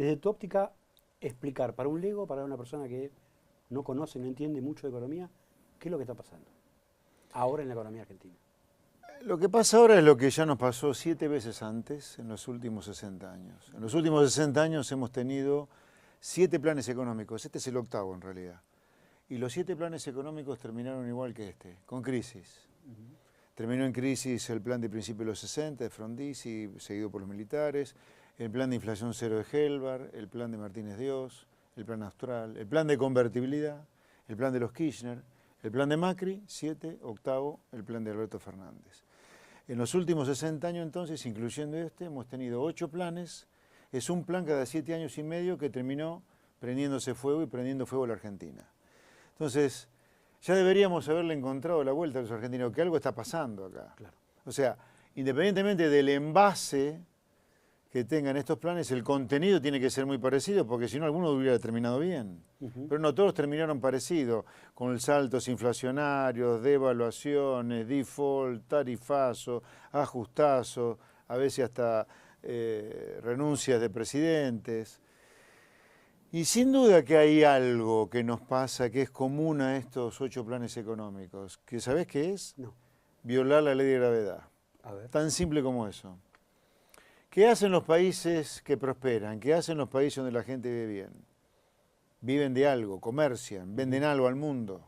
Desde tu óptica, explicar para un lego, para una persona que no conoce, no entiende mucho de economía, ¿qué es lo que está pasando ahora en la economía argentina? Lo que pasa ahora es lo que ya nos pasó 7 veces antes en los últimos 60 años. En los últimos 60 años hemos tenido 7 planes económicos. Este es el octavo en realidad. Y los 7 planes económicos terminaron igual que este, con crisis. Terminó en crisis el plan de principios de los 60 de Frondizi, seguido por los militares, el plan de inflación cero de Helbar, el plan de Martínez Dios, el plan Austral, el plan de convertibilidad, el plan de los Kirchner, el plan de Macri, 7, octavo, el plan de Alberto Fernández. En los últimos 60 años entonces, incluyendo este, hemos tenido 8 planes. Es un plan cada 7 años y medio que terminó prendiéndose fuego y prendiendo fuego a la Argentina. Entonces, ya deberíamos haberle encontrado la vuelta a los argentinos, que algo está pasando acá. Claro. O sea, independientemente del envase que tengan estos planes, el contenido tiene que ser muy parecido, porque si no, alguno hubiera terminado bien. Pero no todos terminaron parecidos, con saltos inflacionarios, devaluaciones, default, tarifazo, ajustazo, a veces hasta renuncias de presidentes. Y sin duda que hay algo que nos pasa que es común a estos 8 planes económicos, que ¿sabés qué es? No. Violar la ley de gravedad. A ver. Tan simple como eso. ¿Qué hacen los países que prosperan? ¿Qué hacen los países donde la gente vive bien? Viven de algo, comercian, venden algo al mundo.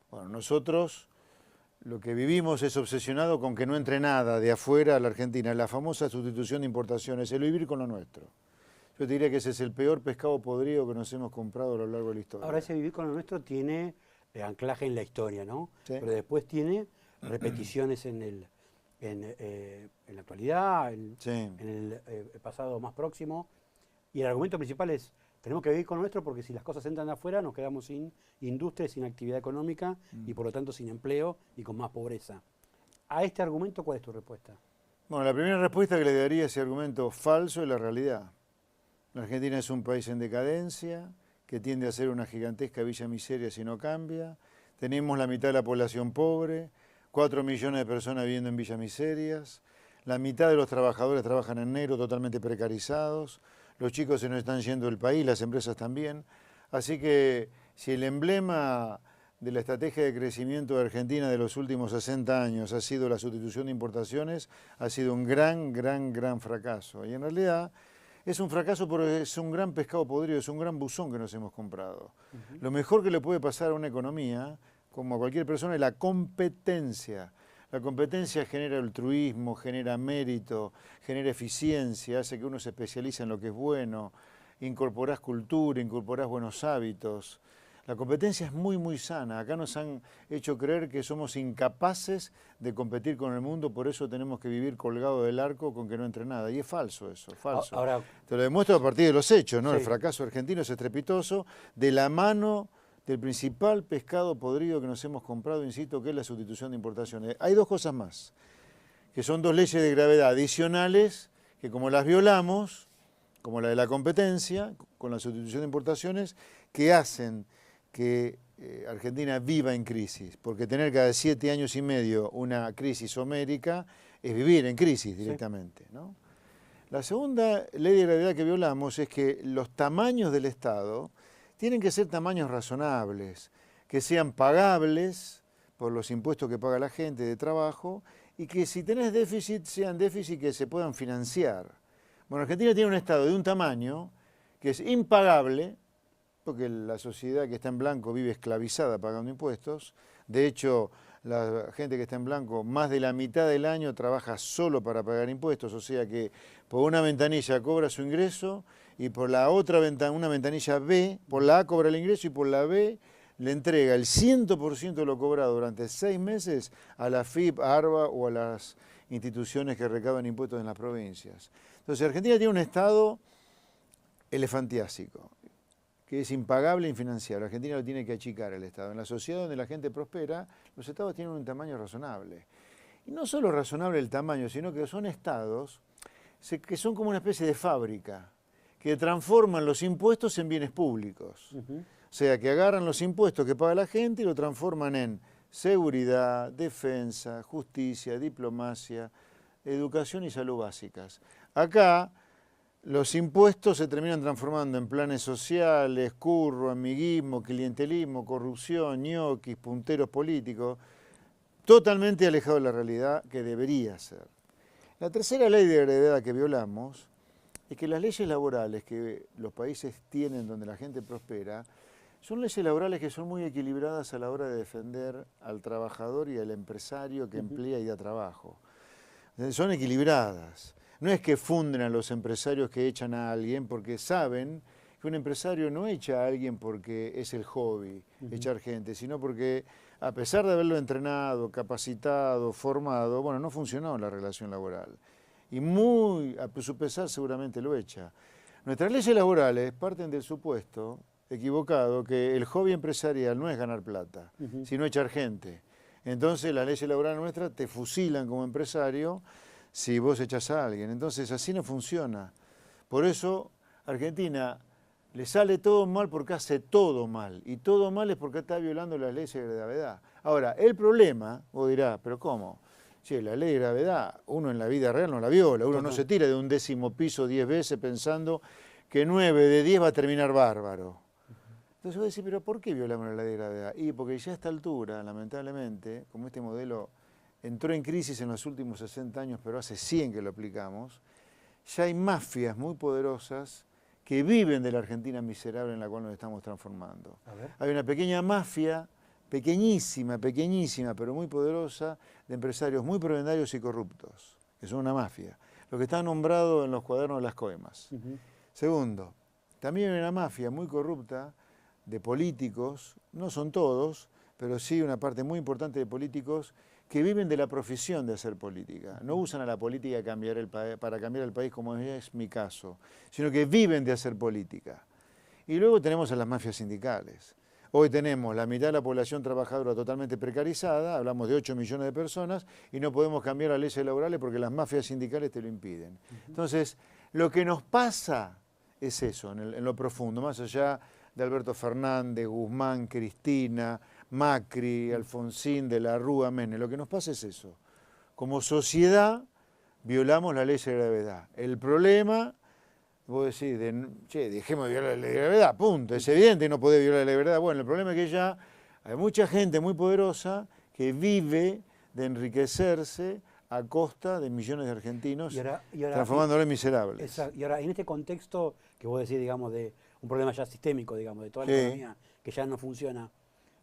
Bueno, nosotros lo que vivimos es obsesionado con que no entre nada de afuera a la Argentina, la famosa sustitución de importaciones, el vivir con lo nuestro. Yo te diría que ese es el peor pescado podrido que nos hemos comprado a lo largo de la historia. Ahora ese vivir con lo nuestro tiene anclaje en la historia, ¿no? Sí. Pero después tiene repeticiones en la actualidad, Sí. en el pasado más próximo. Y el argumento principal es, tenemos que vivir con lo nuestro porque si las cosas entran de afuera nos quedamos sin industria, sin actividad económica y por lo tanto sin empleo y con más pobreza. A este argumento, ¿cuál es tu respuesta? Bueno, la primera respuesta que le daría a ese argumento falso es la realidad. La Argentina es un país en decadencia, que tiende a ser una gigantesca villa miseria si no cambia. Tenemos la mitad de la población pobre, 4 millones de personas viviendo en villas miserias, la mitad de los trabajadores trabajan en negro totalmente precarizados, los chicos se nos están yendo del país, las empresas también. Así que si el emblema de la estrategia de crecimiento de Argentina de los últimos 60 años ha sido la sustitución de importaciones, ha sido un gran fracaso. Y en realidad es un fracaso porque es un gran pescado podrido, es un gran buzón que nos hemos comprado. Lo mejor que le puede pasar a una economía, como a cualquier persona, es la competencia. La competencia genera altruismo, genera mérito, genera eficiencia, hace que uno se especialice en lo que es bueno, incorporás cultura, incorporás buenos hábitos. La competencia es muy sana. Acá nos han hecho creer que somos incapaces de competir con el mundo, por eso tenemos que vivir colgado del arco con que no entre nada. Y es falso eso, falso. Ahora, te lo demuestro a partir de los hechos, ¿no? Sí. El fracaso argentino es estrepitoso, de la mano del principal pescado podrido que nos hemos comprado, insisto, que es la sustitución de importaciones. Hay 2 cosas más, que son 2 leyes de gravedad adicionales, que como las violamos, como la de la competencia, con la sustitución de importaciones, que hacen que Argentina viva en crisis, porque tener cada 7 años y medio una crisis homérica es vivir en crisis directamente, ¿no? La segunda ley de gravedad que violamos es que los tamaños del Estado tienen que ser tamaños razonables, que sean pagables por los impuestos que paga la gente de trabajo y que si tenés déficit, sean déficit que se puedan financiar. Bueno, Argentina tiene un Estado de un tamaño que es impagable, porque la sociedad que está en blanco vive esclavizada pagando impuestos. De hecho, la gente que está en blanco más de la mitad del año trabaja solo para pagar impuestos, o sea que por una ventanilla cobra su ingreso y por la otra una ventanilla B, por la A cobra el ingreso y por la B le entrega el 100% de lo cobrado durante 6 meses a la FIP, a ARBA o a las instituciones que recaudan impuestos en las provincias. Entonces, Argentina tiene un Estado elefantiásico, que es impagable e infinanciable. Argentina lo tiene que achicar el Estado. En la sociedad donde la gente prospera, los estados tienen un tamaño razonable. Y no solo razonable el tamaño, sino que son estados que son como una especie de fábrica, que transforman los impuestos en bienes públicos. O sea, que agarran los impuestos que paga la gente y lo transforman en seguridad, defensa, justicia, diplomacia, educación y salud básicas. Acá los impuestos se terminan transformando en planes sociales, curro, amiguismo, clientelismo, corrupción, ñoquis, punteros políticos, totalmente alejado de la realidad que debería ser. La tercera ley de gravedad que violamos es que las leyes laborales que los países tienen donde la gente prospera son leyes laborales que son muy equilibradas a la hora de defender al trabajador y al empresario que emplea y da trabajo. Son equilibradas. No es que funden a los empresarios que echan a alguien porque saben que un empresario no echa a alguien porque es el hobby, echar gente, sino porque a pesar de haberlo entrenado, capacitado, formado, bueno, no funcionó la relación laboral. Y muy a su pesar seguramente lo echa. Nuestras leyes laborales parten del supuesto equivocado que el hobby empresarial no es ganar plata, sino echar gente. Entonces las leyes laborales nuestras te fusilan como empresario si vos echás a alguien. Entonces así no funciona. Por eso Argentina le sale todo mal porque hace todo mal. Y todo mal es porque está violando las leyes de gravedad. Ahora, el problema, vos dirás, ¿pero cómo? Che, la ley de gravedad, uno en la vida real no la viola. Uno no se tira de un 10º piso 10 veces pensando que 9 de 10 va a terminar bárbaro. Entonces vos decís, ¿pero por qué violamos la ley de gravedad? Y porque ya a esta altura, lamentablemente, como este modelo entró en crisis en los últimos 60 años, pero hace 100 que lo aplicamos, ya hay mafias muy poderosas que viven de la Argentina miserable en la cual nos estamos transformando. Hay una pequeña mafia, pequeñísima, pero muy poderosa, de empresarios muy prebendarios y corruptos, que son una mafia. Lo que está nombrado en los cuadernos de las coemas. Segundo, también hay una mafia muy corrupta de políticos, no son todos, pero sí una parte muy importante de políticos que viven de la profesión de hacer política. No usan a la política para cambiar el país, como es mi caso, sino que viven de hacer política. Y luego tenemos a las mafias sindicales. Hoy tenemos la mitad de la población trabajadora totalmente precarizada, hablamos de 8 millones de personas, y no podemos cambiar las leyes laborales porque las mafias sindicales te lo impiden. Entonces, lo que nos pasa es eso, en lo profundo, más allá de Alberto Fernández, Guzmán, Cristina, Macri, Alfonsín, de la Rúa, Menem. Lo que nos pasa es eso. Como sociedad violamos la ley de gravedad. El problema, vos decís, che, dejemos de violar la ley de gravedad, punto. Es evidente que no podés violar la ley de gravedad. Bueno, el problema es que ya hay mucha gente muy poderosa que vive de enriquecerse a costa de millones de argentinos, transformándolo en miserables. Y ahora, en este contexto que vos decís, digamos, de un problema ya sistémico, digamos, de toda la economía que ya no funciona,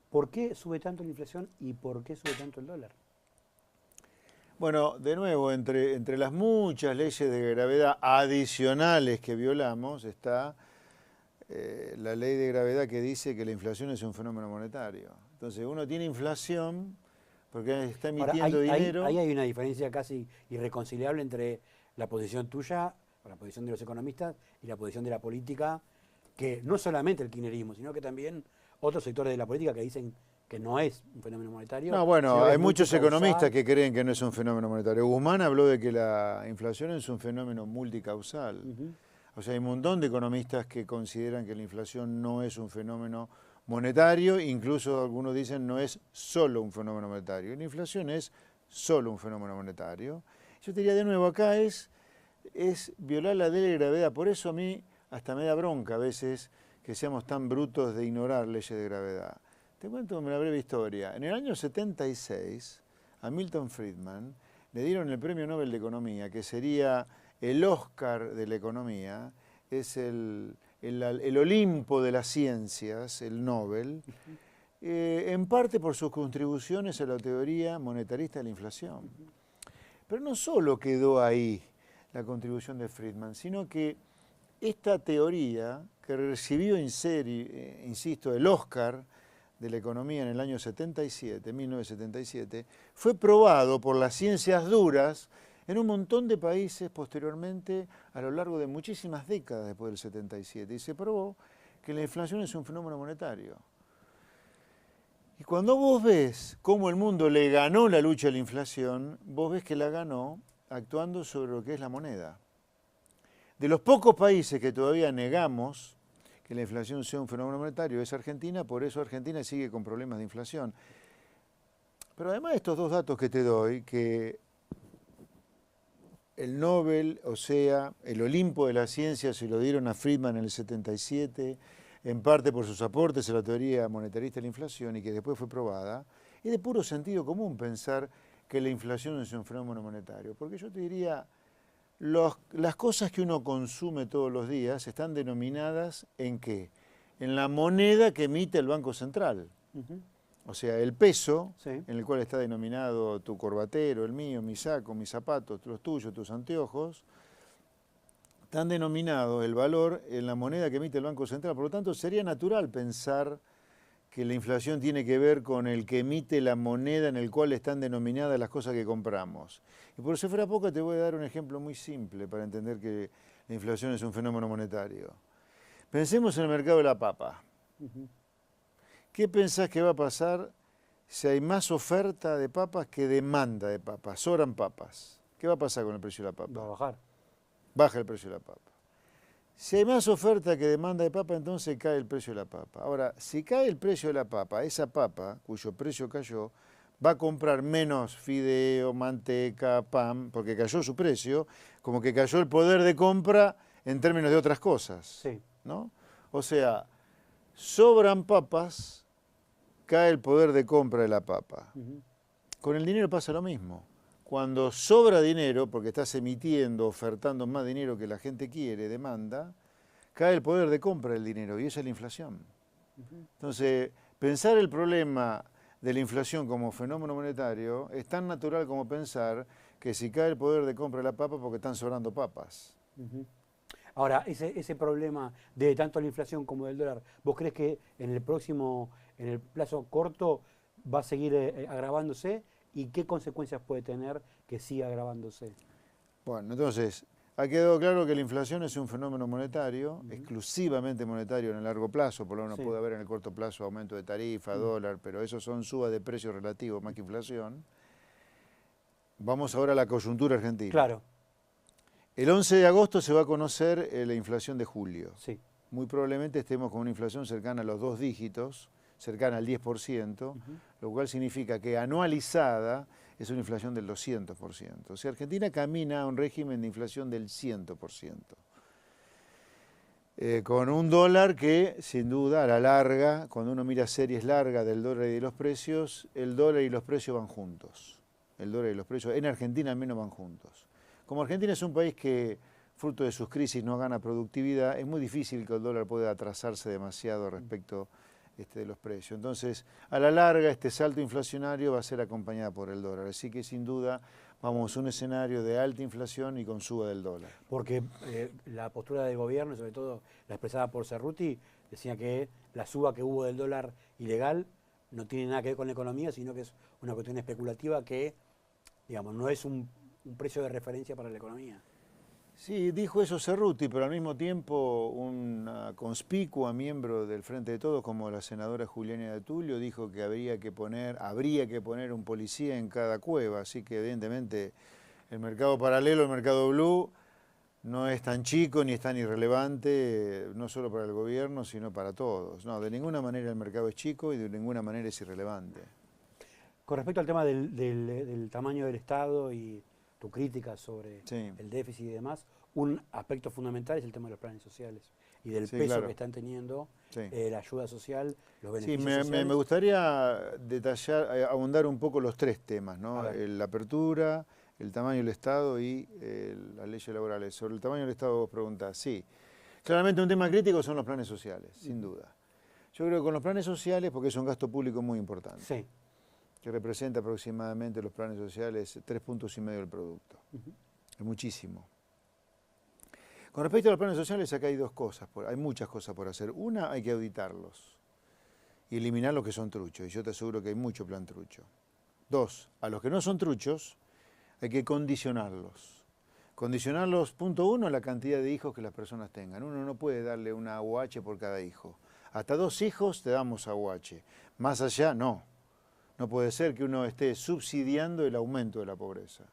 ¿por qué sube tanto la inflación y por qué sube tanto el dólar? Bueno, de nuevo, entre las muchas leyes de gravedad adicionales que violamos está la ley de gravedad que dice que la inflación es un fenómeno monetario. Entonces, uno tiene inflación porque está emitiendo dinero. Ahí hay una diferencia casi irreconciliable entre la posición tuya, o la posición de los economistas, y la posición de la política, que no solamente el kirchnerismo, sino que también otros sectores de la política que dicen que no es un fenómeno monetario. No, bueno, hay muchos economistas que creen que no es un fenómeno monetario. Guzmán habló de que la inflación es un fenómeno multicausal. O sea, hay un montón de economistas que consideran que la inflación no es un fenómeno monetario, incluso algunos dicen no es solo un fenómeno monetario. La inflación es solo un fenómeno monetario. Yo te diría de nuevo, acá es violar la ley de gravedad. Por eso a mí hasta me da bronca a veces que seamos tan brutos de ignorar leyes de gravedad. Te cuento una breve historia. En el año 76, a Milton Friedman le dieron el Premio Nobel de Economía, que sería el Oscar de la economía, es el Olimpo de las ciencias, el Nobel, en parte por sus contribuciones a la teoría monetarista de la inflación. Pero no solo quedó ahí la contribución de Friedman, sino que esta teoría, que recibió en serie, insisto, el Oscar de la economía en el año 1977, fue probado por las ciencias duras en un montón de países posteriormente a lo largo de muchísimas décadas después del 77. Y se probó que la inflación es un fenómeno monetario. Y cuando vos ves cómo el mundo le ganó la lucha a la inflación, vos ves que la ganó actuando sobre lo que es la moneda. De los pocos países que todavía negamos que la inflación sea un fenómeno monetario es Argentina, por eso Argentina sigue con problemas de inflación. Pero además de estos dos datos que te doy, que el Nobel, o sea, el Olimpo de la ciencia se lo dieron a Friedman en el 77, en parte por sus aportes a la teoría monetarista de la inflación y que después fue probada. Es de puro sentido común pensar que la inflación es un fenómeno monetario, porque yo te diría, las cosas que uno consume todos los días están denominadas ¿en qué? En la moneda que emite el Banco Central. O sea, el peso, Sí. en el cual está denominado tu corbatero, el mío, mi saco, mis zapatos, los tuyos, tus anteojos, están denominados el valor en la moneda que emite el Banco Central. Por lo tanto, sería natural pensar que la inflación tiene que ver con el que emite la moneda en el cual están denominadas las cosas que compramos. Y por si fuera poco, te voy a dar un ejemplo muy simple para entender que la inflación es un fenómeno monetario. Pensemos en el mercado de la papa. ¿Qué pensás que va a pasar si hay más oferta de papas que demanda de papas? Sobran papas. ¿Qué va a pasar con el precio de la papa? Va a bajar. Baja el precio de la papa. Si hay más oferta que demanda de papa, entonces cae el precio de la papa. Ahora, si cae el precio de la papa, esa papa, cuyo precio cayó, va a comprar menos fideo, manteca, pan, porque cayó su precio, como que cayó el poder de compra en términos de otras cosas. Sí. ¿No? O sea, sobran papas, cae el poder de compra de la papa. Con el dinero pasa lo mismo. Cuando sobra dinero, porque estás emitiendo, ofertando más dinero que la gente quiere, demanda, cae el poder de compra del dinero y esa es la inflación. Entonces, pensar el problema de la inflación como fenómeno monetario es tan natural como pensar que si cae el poder de compra de la papa porque están sobrando papas. Ahora, ese problema de tanto la inflación como del dólar, ¿vos crees que en el plazo corto va a seguir agravándose? ¿Y qué consecuencias puede tener que siga agravándose? Bueno, entonces, ha quedado claro que la inflación es un fenómeno monetario, exclusivamente monetario en el largo plazo, por lo menos puede haber en el corto plazo aumento de tarifa, dólar, pero eso son subas de precios relativos más que inflación. Vamos ahora a la coyuntura argentina. Claro. El 11 de agosto se va a conocer la inflación de julio. Sí. Muy probablemente estemos con una inflación cercana a los 2 dígitos, cercana al 10%, lo cual significa que anualizada es una inflación del 200%. O sea, Argentina camina a un régimen de inflación del 100%. Con un dólar que, sin duda, a la larga, cuando uno mira series largas del dólar y de los precios, el dólar y los precios van juntos. El dólar y los precios, en Argentina al menos, van juntos. Como Argentina es un país que, fruto de sus crisis, no gana productividad, es muy difícil que el dólar pueda atrasarse demasiado respecto de los precios. Entonces, a la larga, este salto inflacionario va a ser acompañado por el dólar. Así que, sin duda, vamos a un escenario de alta inflación y con suba del dólar. Porque la postura del gobierno, sobre todo la expresada por Cerruti, decía que la suba que hubo del dólar ilegal no tiene nada que ver con la economía, sino que es una cuestión especulativa que, digamos, no es un precio de referencia para la economía. Sí, dijo eso Cerruti, pero al mismo tiempo una conspicua miembro del Frente de Todos, como la senadora Juliana de Tulio, dijo que habría que poner un policía en cada cueva, así que evidentemente el mercado paralelo, el mercado blue, no es tan chico ni es tan irrelevante, no solo para el gobierno, sino para todos. No, de ninguna manera el mercado es chico y de ninguna manera es irrelevante. Con respecto al tema del tamaño del Estado y tu crítica sobre el déficit y demás, un aspecto fundamental es el tema de los planes sociales y del peso que están teniendo la ayuda social, los beneficios sociales. Me gustaría detallar, abundar un poco los 3 temas, ¿no? La apertura, el tamaño del Estado y las leyes laborales. Sobre el tamaño del Estado vos preguntás, sí. Claramente un tema crítico son los planes sociales, sin duda. Yo creo que con los planes sociales, porque es un gasto público muy importante, que representa aproximadamente los planes sociales 3,5 puntos del producto. Es muchísimo. Con respecto a los planes sociales, acá hay 2 cosas, hay muchas cosas por hacer. Una, hay que auditarlos y eliminar los que son truchos, y yo te aseguro que hay mucho plan trucho. 2, a los que no son truchos, hay que condicionarlos. Condicionarlos, punto 1, la cantidad de hijos que las personas tengan. Uno no puede darle una AUH por cada hijo. Hasta 2 hijos te damos AUH. Más allá, no. No puede ser que uno esté subsidiando el aumento de la pobreza.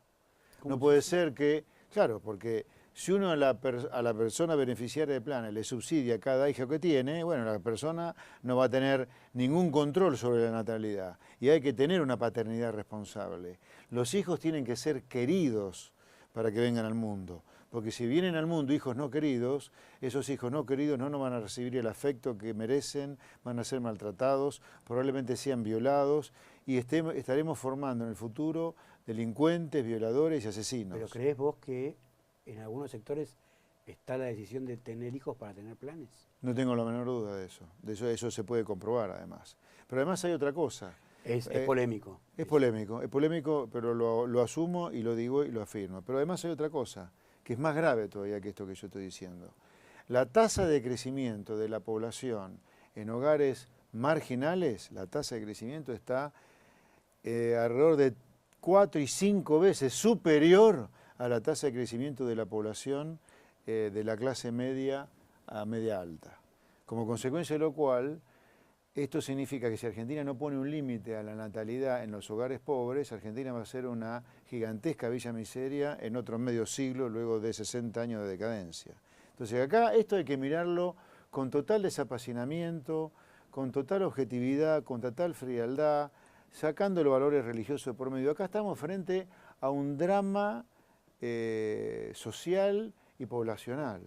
No puede ser que, claro, porque si uno a la persona beneficiaria de planes le subsidia cada hijo que tiene, bueno, la persona no va a tener ningún control sobre la natalidad. Y hay que tener una paternidad responsable. Los hijos tienen que ser queridos para que vengan al mundo. Porque si vienen al mundo hijos no queridos, esos hijos no queridos no van a recibir el afecto que merecen, van a ser maltratados, probablemente sean violados y estaremos formando en el futuro delincuentes, violadores y asesinos. ¿Pero crees vos que en algunos sectores está la decisión de tener hijos para tener planes? No tengo la menor duda de eso. Eso se puede comprobar además. Pero además hay otra cosa. Es polémico. Es polémico, pero lo asumo y lo digo y lo afirmo. Pero además hay otra cosa, que es más grave todavía que esto que yo estoy diciendo. La tasa de crecimiento de la población en hogares marginales, la tasa de crecimiento está alrededor de 4 y 5 veces superior a la tasa de crecimiento de la población de la clase media a media alta. Como consecuencia de lo cual, esto significa que si Argentina no pone un límite a la natalidad en los hogares pobres, Argentina va a ser una gigantesca villa miseria en otro medio siglo, luego de 60 años de decadencia. Entonces acá esto hay que mirarlo con total desapasionamiento, con total objetividad, con total frialdad, sacando los valores religiosos de por medio. Acá estamos frente a un drama social y poblacional.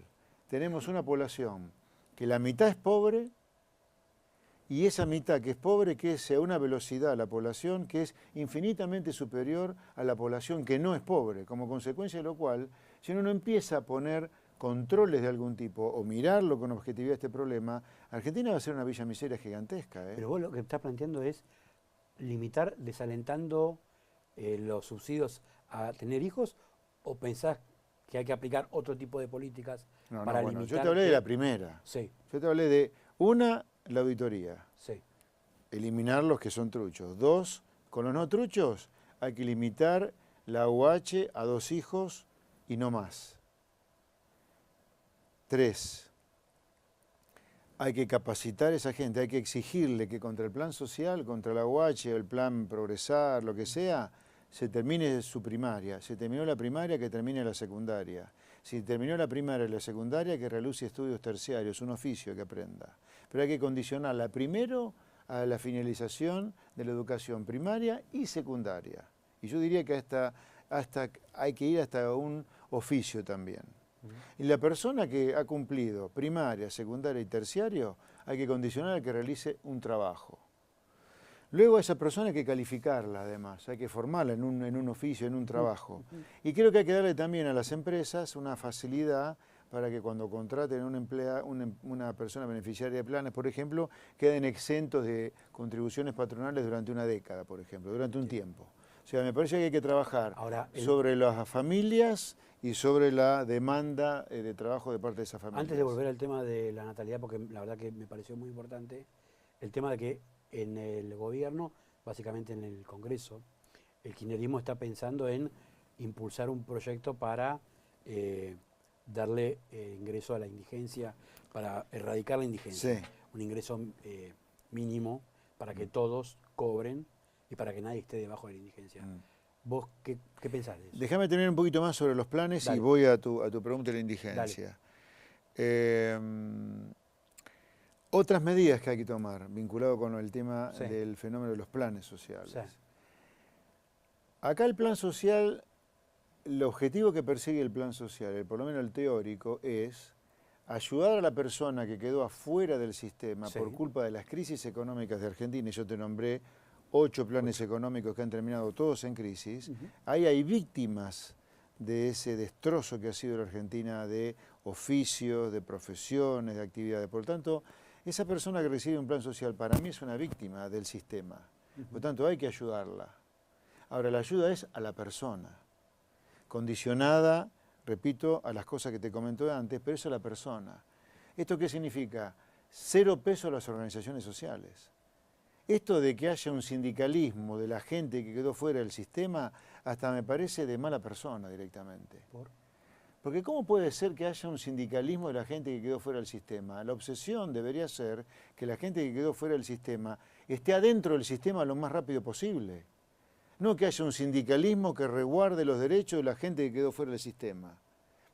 Tenemos una población que la mitad es pobre, y esa mitad que es pobre crece a una velocidad la población que es infinitamente superior a la población que no es pobre, como consecuencia de lo cual, si uno no empieza a poner controles de algún tipo o mirarlo con objetividad este problema, Argentina va a ser una villa miseria gigantesca. Pero vos lo que estás planteando es limitar desalentando los subsidios a tener hijos, ¿o pensás que hay que aplicar otro tipo de políticas para limitar? Yo te hablé de la primera. Sí. Yo te hablé de la auditoría. Sí. Eliminar los que son truchos. 2, con los no truchos hay que limitar la UH a 2 hijos y no más. 3, hay que capacitar a esa gente, hay que exigirle que contra el plan social, contra la UH o el plan Progresar, lo que sea, se termine su primaria. Si terminó la primaria, que termine la secundaria. Si terminó la primaria y la secundaria, que realice estudios terciarios, un oficio que aprenda. Pero hay que condicionarla primero a la finalización de la educación primaria y secundaria. Y yo diría que hay que ir hasta un oficio también. Y la persona que ha cumplido primaria, secundaria y terciario, hay que condicionar a que realice un trabajo. Luego a esa persona hay que calificarla además, hay que formarla en un oficio, en un trabajo. Y creo que hay que darle también a las empresas una facilidad para que cuando contraten una persona beneficiaria de planes, por ejemplo, queden exentos de contribuciones patronales durante una década, por ejemplo, durante un tiempo. O sea, me parece que hay que trabajar sobre las familias y sobre la demanda de trabajo de parte de esas familias. Antes de volver al tema de la natalidad, porque la verdad que me pareció muy importante, el tema de que en el gobierno, básicamente en el Congreso, el kirchnerismo está pensando en impulsar un proyecto para darle ingreso a la indigencia, para erradicar la indigencia. Sí. Un ingreso mínimo para que todos cobren y para que nadie esté debajo de la indigencia. ¿Vos qué pensás de eso? Déjame tener un poquito más sobre los planes. Dale. Y voy a tu pregunta de la indigencia. Otras medidas que hay que tomar, vinculado con el tema del fenómeno de los planes sociales. Acá el plan social, el objetivo que persigue el plan social, por lo menos el teórico, es ayudar a la persona que quedó afuera del sistema por culpa de las crisis económicas de Argentina, y yo te nombré 8 planes económicos que han terminado todos en crisis. Ahí hay víctimas de ese destrozo que ha sido la Argentina de oficios, de profesiones, de actividades. Por lo tanto, esa persona que recibe un plan social para mí es una víctima del sistema. Por lo tanto, hay que ayudarla. Ahora, la ayuda es a la persona, condicionada, repito, a las cosas que te comenté antes, pero eso a la persona. ¿Esto qué significa? 0 pesos a las organizaciones sociales. Esto de que haya un sindicalismo de la gente que quedó fuera del sistema, hasta me parece de mala persona directamente. Porque ¿cómo puede ser que haya un sindicalismo de la gente que quedó fuera del sistema? La obsesión debería ser que la gente que quedó fuera del sistema esté adentro del sistema lo más rápido posible. No que haya un sindicalismo que resguarde los derechos de la gente que quedó fuera del sistema.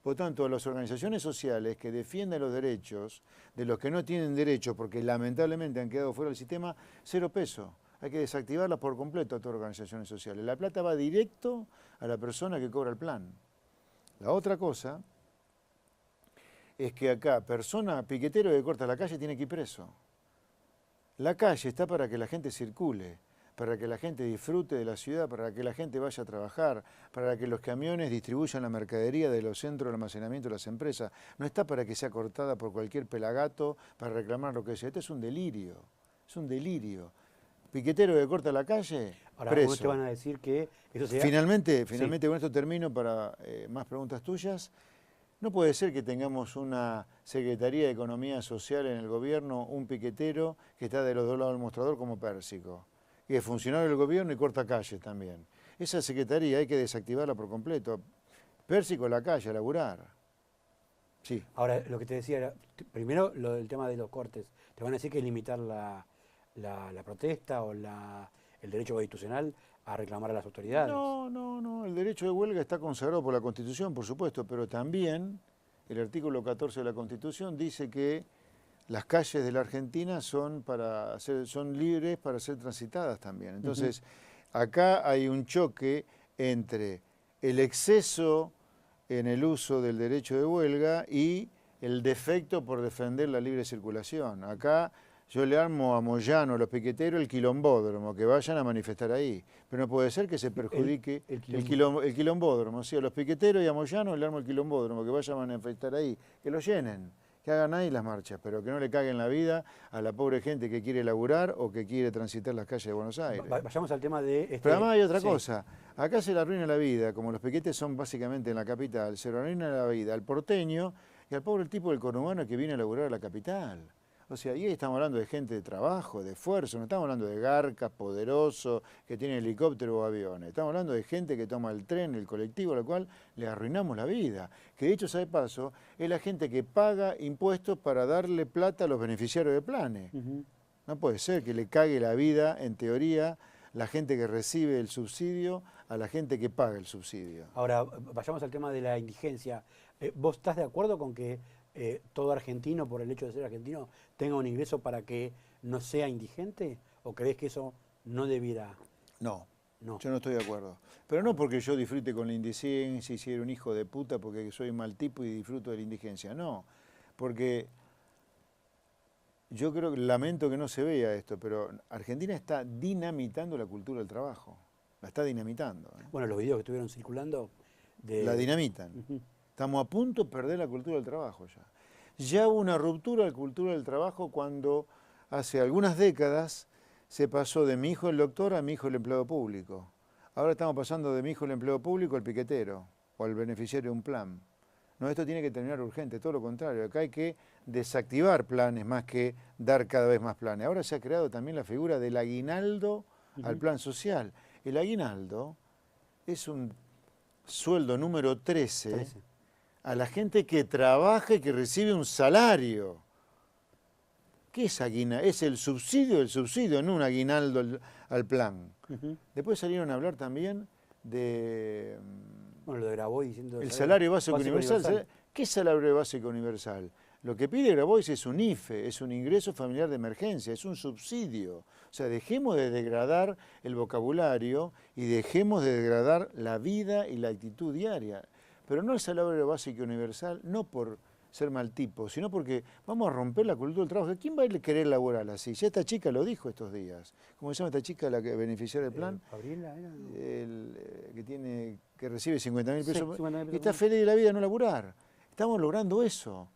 Por lo tanto, las organizaciones sociales que defienden los derechos de los que no tienen derecho porque lamentablemente han quedado fuera del sistema, 0 pesos. Hay que desactivarlas por completo a todas las organizaciones sociales. La plata va directo a la persona que cobra el plan. La otra cosa es que acá, persona, piquetero que corta la calle tiene que ir preso. La calle está para que la gente circule, para que la gente disfrute de la ciudad, para que la gente vaya a trabajar, para que los camiones distribuyan la mercadería de los centros de almacenamiento de las empresas. No está para que sea cortada por cualquier pelagato para reclamar lo que sea. Esto es un delirio, es un delirio. Piquetero que corta la calle, Ahora, preso. ¿cómo te van a decir que eso sea? Finalmente Sí. con esto termino para más preguntas tuyas. No puede ser que tengamos una Secretaría de Economía Social en el gobierno, un piquetero que está de los dos lados del mostrador como Pérsico, que es funcionario del gobierno y corta calles también. Esa secretaría hay que desactivarla por completo. Pérsico a la calle, a laburar. Sí. Ahora, lo que te decía era, primero lo del tema de los cortes. Te van a decir que es limitar la protesta o el derecho constitucional a reclamar a las autoridades. No. El derecho de huelga está consagrado por la Constitución, por supuesto, pero también el artículo 14 de la Constitución dice que las calles de la Argentina son libres para ser transitadas también. Entonces, acá hay un choque entre el exceso en el uso del derecho de huelga y el defecto por defender la libre circulación. Acá yo le armo a Moyano, a los piqueteros, el quilombódromo, que vayan a manifestar ahí. Pero no puede ser que se perjudique el quilombódromo. Sí, a los piqueteros y a Moyano le armo el quilombódromo, que vayan a manifestar ahí. Que lo llenen, que hagan ahí las marchas, pero que no le caguen la vida a la pobre gente que quiere laburar o que quiere transitar las calles de Buenos Aires. Vayamos al tema de... Pero además hay otra cosa. Acá se le arruina la vida, como los piquetes son básicamente en la capital, se le arruina la vida al porteño y al pobre tipo del conurbano que viene a laburar a la capital. O sea, ahí estamos hablando de gente de trabajo, de esfuerzo, no estamos hablando de garcas poderosos que tienen helicóptero o aviones. Estamos hablando de gente que toma el tren, el colectivo, a la cual le arruinamos la vida. Que dicho sea de paso, es la gente que paga impuestos para darle plata a los beneficiarios de planes. No puede ser que le cague la vida, en teoría, la gente que recibe el subsidio a la gente que paga el subsidio. Ahora, vayamos al tema de la indigencia. ¿Vos estás de acuerdo con que todo argentino, por el hecho de ser argentino, tenga un ingreso para que no sea indigente? ¿O crees que eso no debiera? No, yo no estoy de acuerdo. Pero no porque yo disfrute con la indigencia y sea un hijo de puta porque soy mal tipo y disfruto de la indigencia. No, porque yo creo que, lamento que no se vea esto, pero Argentina está dinamitando la cultura del trabajo. La está dinamitando. Bueno, los videos que estuvieron circulando... La dinamitan. Estamos a punto de perder la cultura del trabajo ya. Ya hubo una ruptura de la cultura del trabajo cuando hace algunas décadas se pasó de mi hijo el doctor a mi hijo el empleado público. Ahora estamos pasando de mi hijo el empleado público al piquetero o al beneficiario de un plan. No, esto tiene que terminar urgente, todo lo contrario. Acá hay que desactivar planes más que dar cada vez más planes. Ahora se ha creado también la figura del aguinaldo al plan social. El aguinaldo es un sueldo número 13. A la gente que trabaja y que recibe un salario. ¿Qué es aguinaldo? Es el subsidio del subsidio, no un aguinaldo al plan. Después salieron a hablar también de... Bueno, lo de Grabois diciendo... El salario básico universal. ¿Qué es salario básico universal? Lo que pide Grabois es un IFE, es un ingreso familiar de emergencia, es un subsidio. O sea, dejemos de degradar el vocabulario y dejemos de degradar la vida y la actitud diaria. Pero no el salario básico universal, no por ser mal tipo, sino porque vamos a romper la cultura del trabajo. ¿Quién va a querer laborar así? Ya esta chica lo dijo estos días. ¿Cómo se llama esta chica, la que beneficiaria del plan? Gabriela, ¿era? Que recibe 50.000 pesos. Sí, 50.000 y está feliz de la vida no laburar. Estamos logrando eso.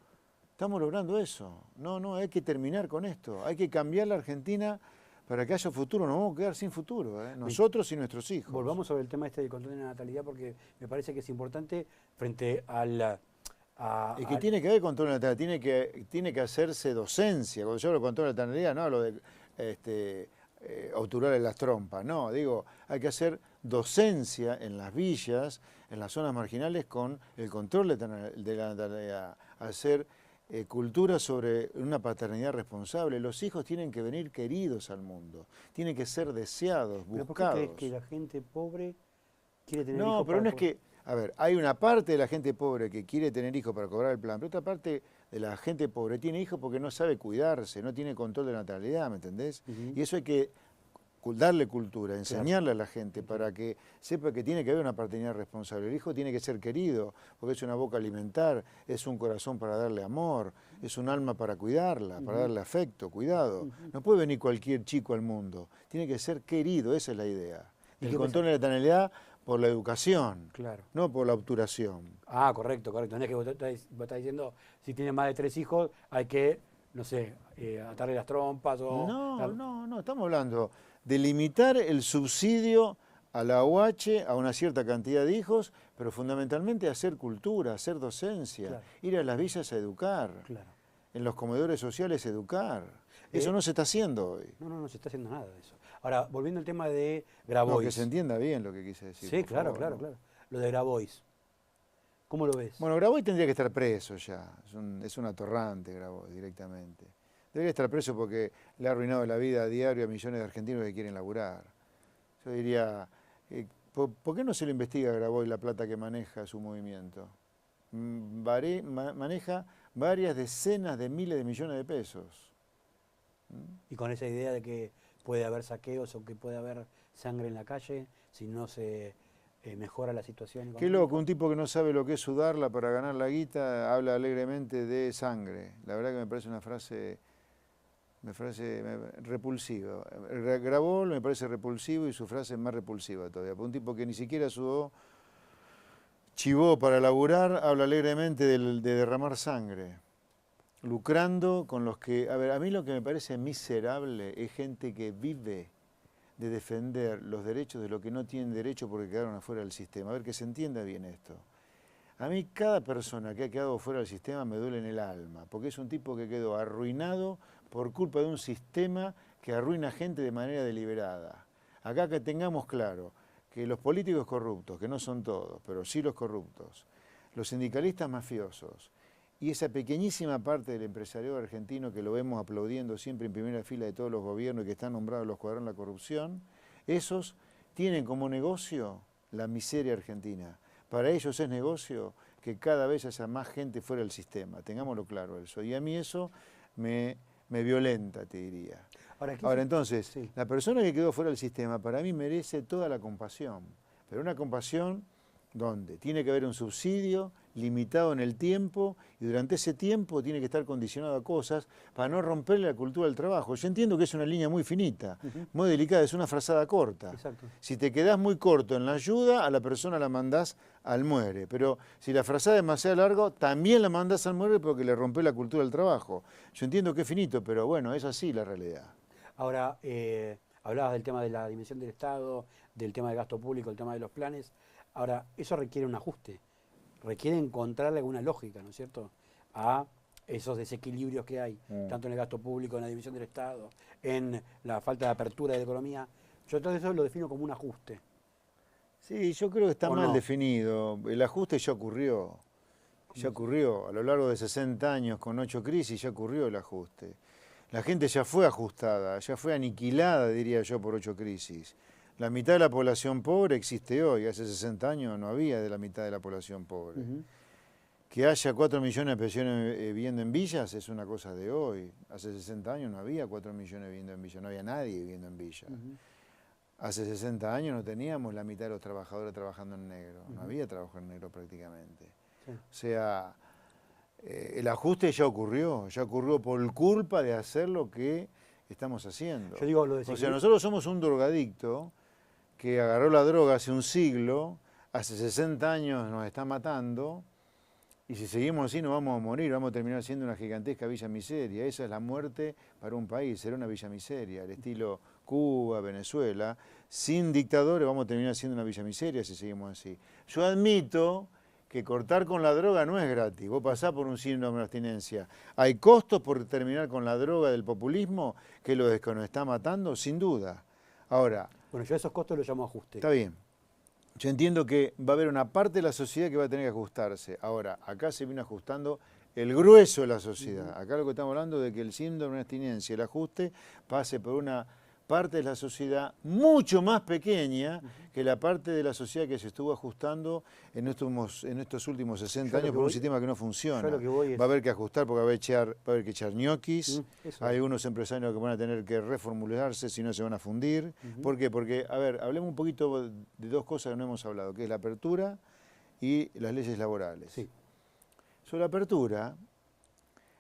Estamos logrando eso. No, hay que terminar con esto. Hay que cambiar la Argentina para que haya futuro. Nos vamos a quedar sin futuro, nosotros y nuestros hijos. Volvamos sobre el tema del control de la natalidad porque me parece que es importante frente a la... tiene que haber control de la natalidad, tiene que hacerse docencia. Cuando yo hablo de control de la natalidad, no hablo de obturarle las trompas, no, digo, hay que hacer docencia en las villas, en las zonas marginales con el control de la natalidad, hacer cultura sobre una paternidad responsable. Los hijos tienen que venir queridos al mundo, tienen que ser deseados, buscados. ¿Pero por qué crees que la gente pobre quiere tener hijos? No, pero no es que... A ver, hay una parte de la gente pobre que quiere tener hijos para cobrar el plan, pero otra parte de la gente pobre tiene hijos porque no sabe cuidarse, no tiene control de la natalidad, ¿me entendés? Y eso hay que darle cultura, enseñarle a la gente para que sepa que tiene que haber una paternidad responsable. El hijo tiene que ser querido, porque es una boca a alimentar, es un corazón para darle amor, es un alma para cuidarla, para darle afecto, cuidado. No puede venir cualquier chico al mundo, tiene que ser querido, esa es la idea. Y el control de la natalidad por la educación, no por la obturación. Ah, correcto. No es que vos estás diciendo, si tiene más de 3 hijos, hay que, no sé, atarle las trompas o... No, estamos hablando de limitar el subsidio a la UH a una cierta cantidad de hijos, pero fundamentalmente hacer cultura, hacer docencia, ir a las villas a educar, en los comedores sociales educar. Eso no se está haciendo hoy. No se está haciendo nada de eso. Ahora, volviendo al tema de Grabois. No, que se entienda bien lo que quise decir. Sí, claro. Lo de Grabois. ¿Cómo lo ves? Bueno, Grabois tendría que estar preso ya. Es un atorrante Grabois directamente. Debería estar preso porque le ha arruinado la vida a diario a millones de argentinos que quieren laburar. Yo diría, ¿por qué no se le investiga a Grabois la plata que maneja su movimiento? Maneja varias decenas de miles de millones de pesos. Y con esa idea de que puede haber saqueos o que puede haber sangre en la calle si no se mejora la situación económica. Qué loco, un tipo que no sabe lo que es sudarla para ganar la guita habla alegremente de sangre. La verdad que me parece una frase repulsiva. Grabois me parece repulsivo y su frase es más repulsiva todavía. Por un tipo que ni siquiera sudó, chivó para laburar, habla alegremente de derramar sangre, lucrando con los que... A ver, a mí lo que me parece miserable es gente que vive de defender los derechos de los que no tienen derecho porque quedaron afuera del sistema. A ver, que se entienda bien esto. A mí cada persona que ha quedado fuera del sistema me duele en el alma, porque es un tipo que quedó arruinado por culpa de un sistema que arruina gente de manera deliberada. Acá que tengamos claro que los políticos corruptos, que no son todos, pero sí los corruptos, los sindicalistas mafiosos y esa pequeñísima parte del empresariado argentino que lo vemos aplaudiendo siempre en primera fila de todos los gobiernos y que están nombrados los cuadrantes de la corrupción, esos tienen como negocio la miseria argentina. Para ellos es negocio que cada vez haya más gente fuera del sistema, tengámoslo claro eso. Y a mí eso me violenta, te diría. Ahora entonces, la persona que quedó fuera del sistema para mí merece toda la compasión, pero una compasión donde tiene que haber un subsidio limitado en el tiempo y durante ese tiempo tiene que estar condicionado a cosas para no romperle la cultura del trabajo. Yo entiendo que es una línea muy finita, muy delicada, es una frazada corta. Exacto. Si te quedás muy corto en la ayuda, a la persona la mandás al muere. Pero si la frazada es demasiado larga, también la mandás al muere porque le rompe la cultura del trabajo. Yo entiendo que es finito, pero bueno, es así la realidad. Ahora, hablabas del tema de la dimensión del Estado, del tema del gasto público, el tema de los planes. Ahora, eso requiere un ajuste, requiere encontrarle alguna lógica, ¿no es cierto?, a esos desequilibrios que hay, tanto en el gasto público, en la dimensión del Estado, en la falta de apertura de la economía. Yo todo eso lo defino como un ajuste. Sí, yo creo que está mal definido. El ajuste ya ocurrió. Ya ocurrió. A lo largo de 60 años, con 8 crisis, ya ocurrió el ajuste. La gente ya fue ajustada, ya fue aniquilada, diría yo, por 8 crisis. La mitad de la población pobre existe hoy. Hace 60 años no había de la mitad de la población pobre. Que haya 4 millones de personas viviendo en villas es una cosa de hoy. Hace 60 años no había 4 millones viviendo en villas, no había nadie viviendo en villas. Hace 60 años no teníamos la mitad de los trabajadores trabajando en negro. No había trabajo en negro prácticamente. O sea, el ajuste ya ocurrió por culpa de hacer lo que estamos haciendo. Yo digo, o sea, nosotros somos un drogadicto que agarró la droga hace un siglo, hace 60 años nos está matando, y si seguimos así nos vamos a morir, vamos a terminar siendo una gigantesca villa miseria. Esa es la muerte para un país, será una villa miseria, al estilo Cuba, Venezuela. Sin dictadores vamos a terminar siendo una villa miseria si seguimos así. Yo admito que cortar con la droga no es gratis, vos pasás por un síndrome de abstinencia. ¿Hay costos por terminar con la droga del populismo, que es lo que nos está matando? Sin duda. Ahora... Bueno, yo a esos costos los llamo ajuste. Está bien. Yo entiendo que va a haber una parte de la sociedad que va a tener que ajustarse. Ahora, acá se viene ajustando el grueso de la sociedad. Acá lo que estamos hablando de que el síndrome de abstinencia, el ajuste, pase por parte de la sociedad mucho más pequeña que la parte de la sociedad que se estuvo ajustando en estos últimos 60 años por un sistema que no funciona. Va a haber que ajustar porque va a haber que echar ñoquis, hay unos empresarios que van a tener que reformularse, si no se van a fundir. ¿Por qué? Porque, a ver, hablemos un poquito de dos cosas que no hemos hablado, que es la apertura y las leyes laborales. Sí. Sobre la apertura,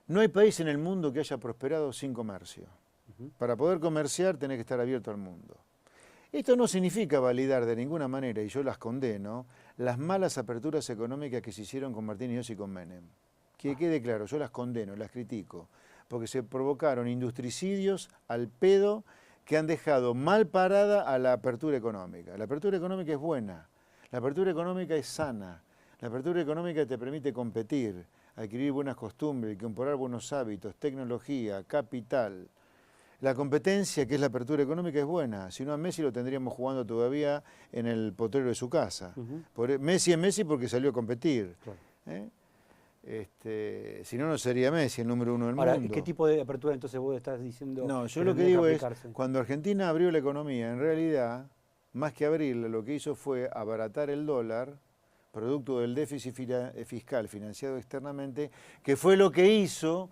no hay país en el mundo que haya prosperado sin comercio. Para poder comerciar tenés que estar abierto al mundo. Esto no significa validar de ninguna manera, y yo las condeno, las malas aperturas económicas que se hicieron con Martín Irigoyen y con Menem. Que quede claro, yo las condeno, las critico, porque se provocaron industricidios al pedo que han dejado mal parada a la apertura económica. La apertura económica es buena, la apertura económica es sana, la apertura económica te permite competir, adquirir buenas costumbres, incorporar buenos hábitos, tecnología, capital. La competencia, que es la apertura económica, es buena. Si no, a Messi lo tendríamos jugando todavía en el potrero de su casa. Messi es Messi porque salió a competir. Claro. Si no, no sería Messi el número uno del mundo. ¿Qué tipo de apertura entonces vos estás diciendo? No, yo lo que digo es, cuando Argentina abrió la economía, en realidad, más que abrirla, lo que hizo fue abaratar el dólar, producto del déficit fiscal financiado externamente, que fue lo que hizo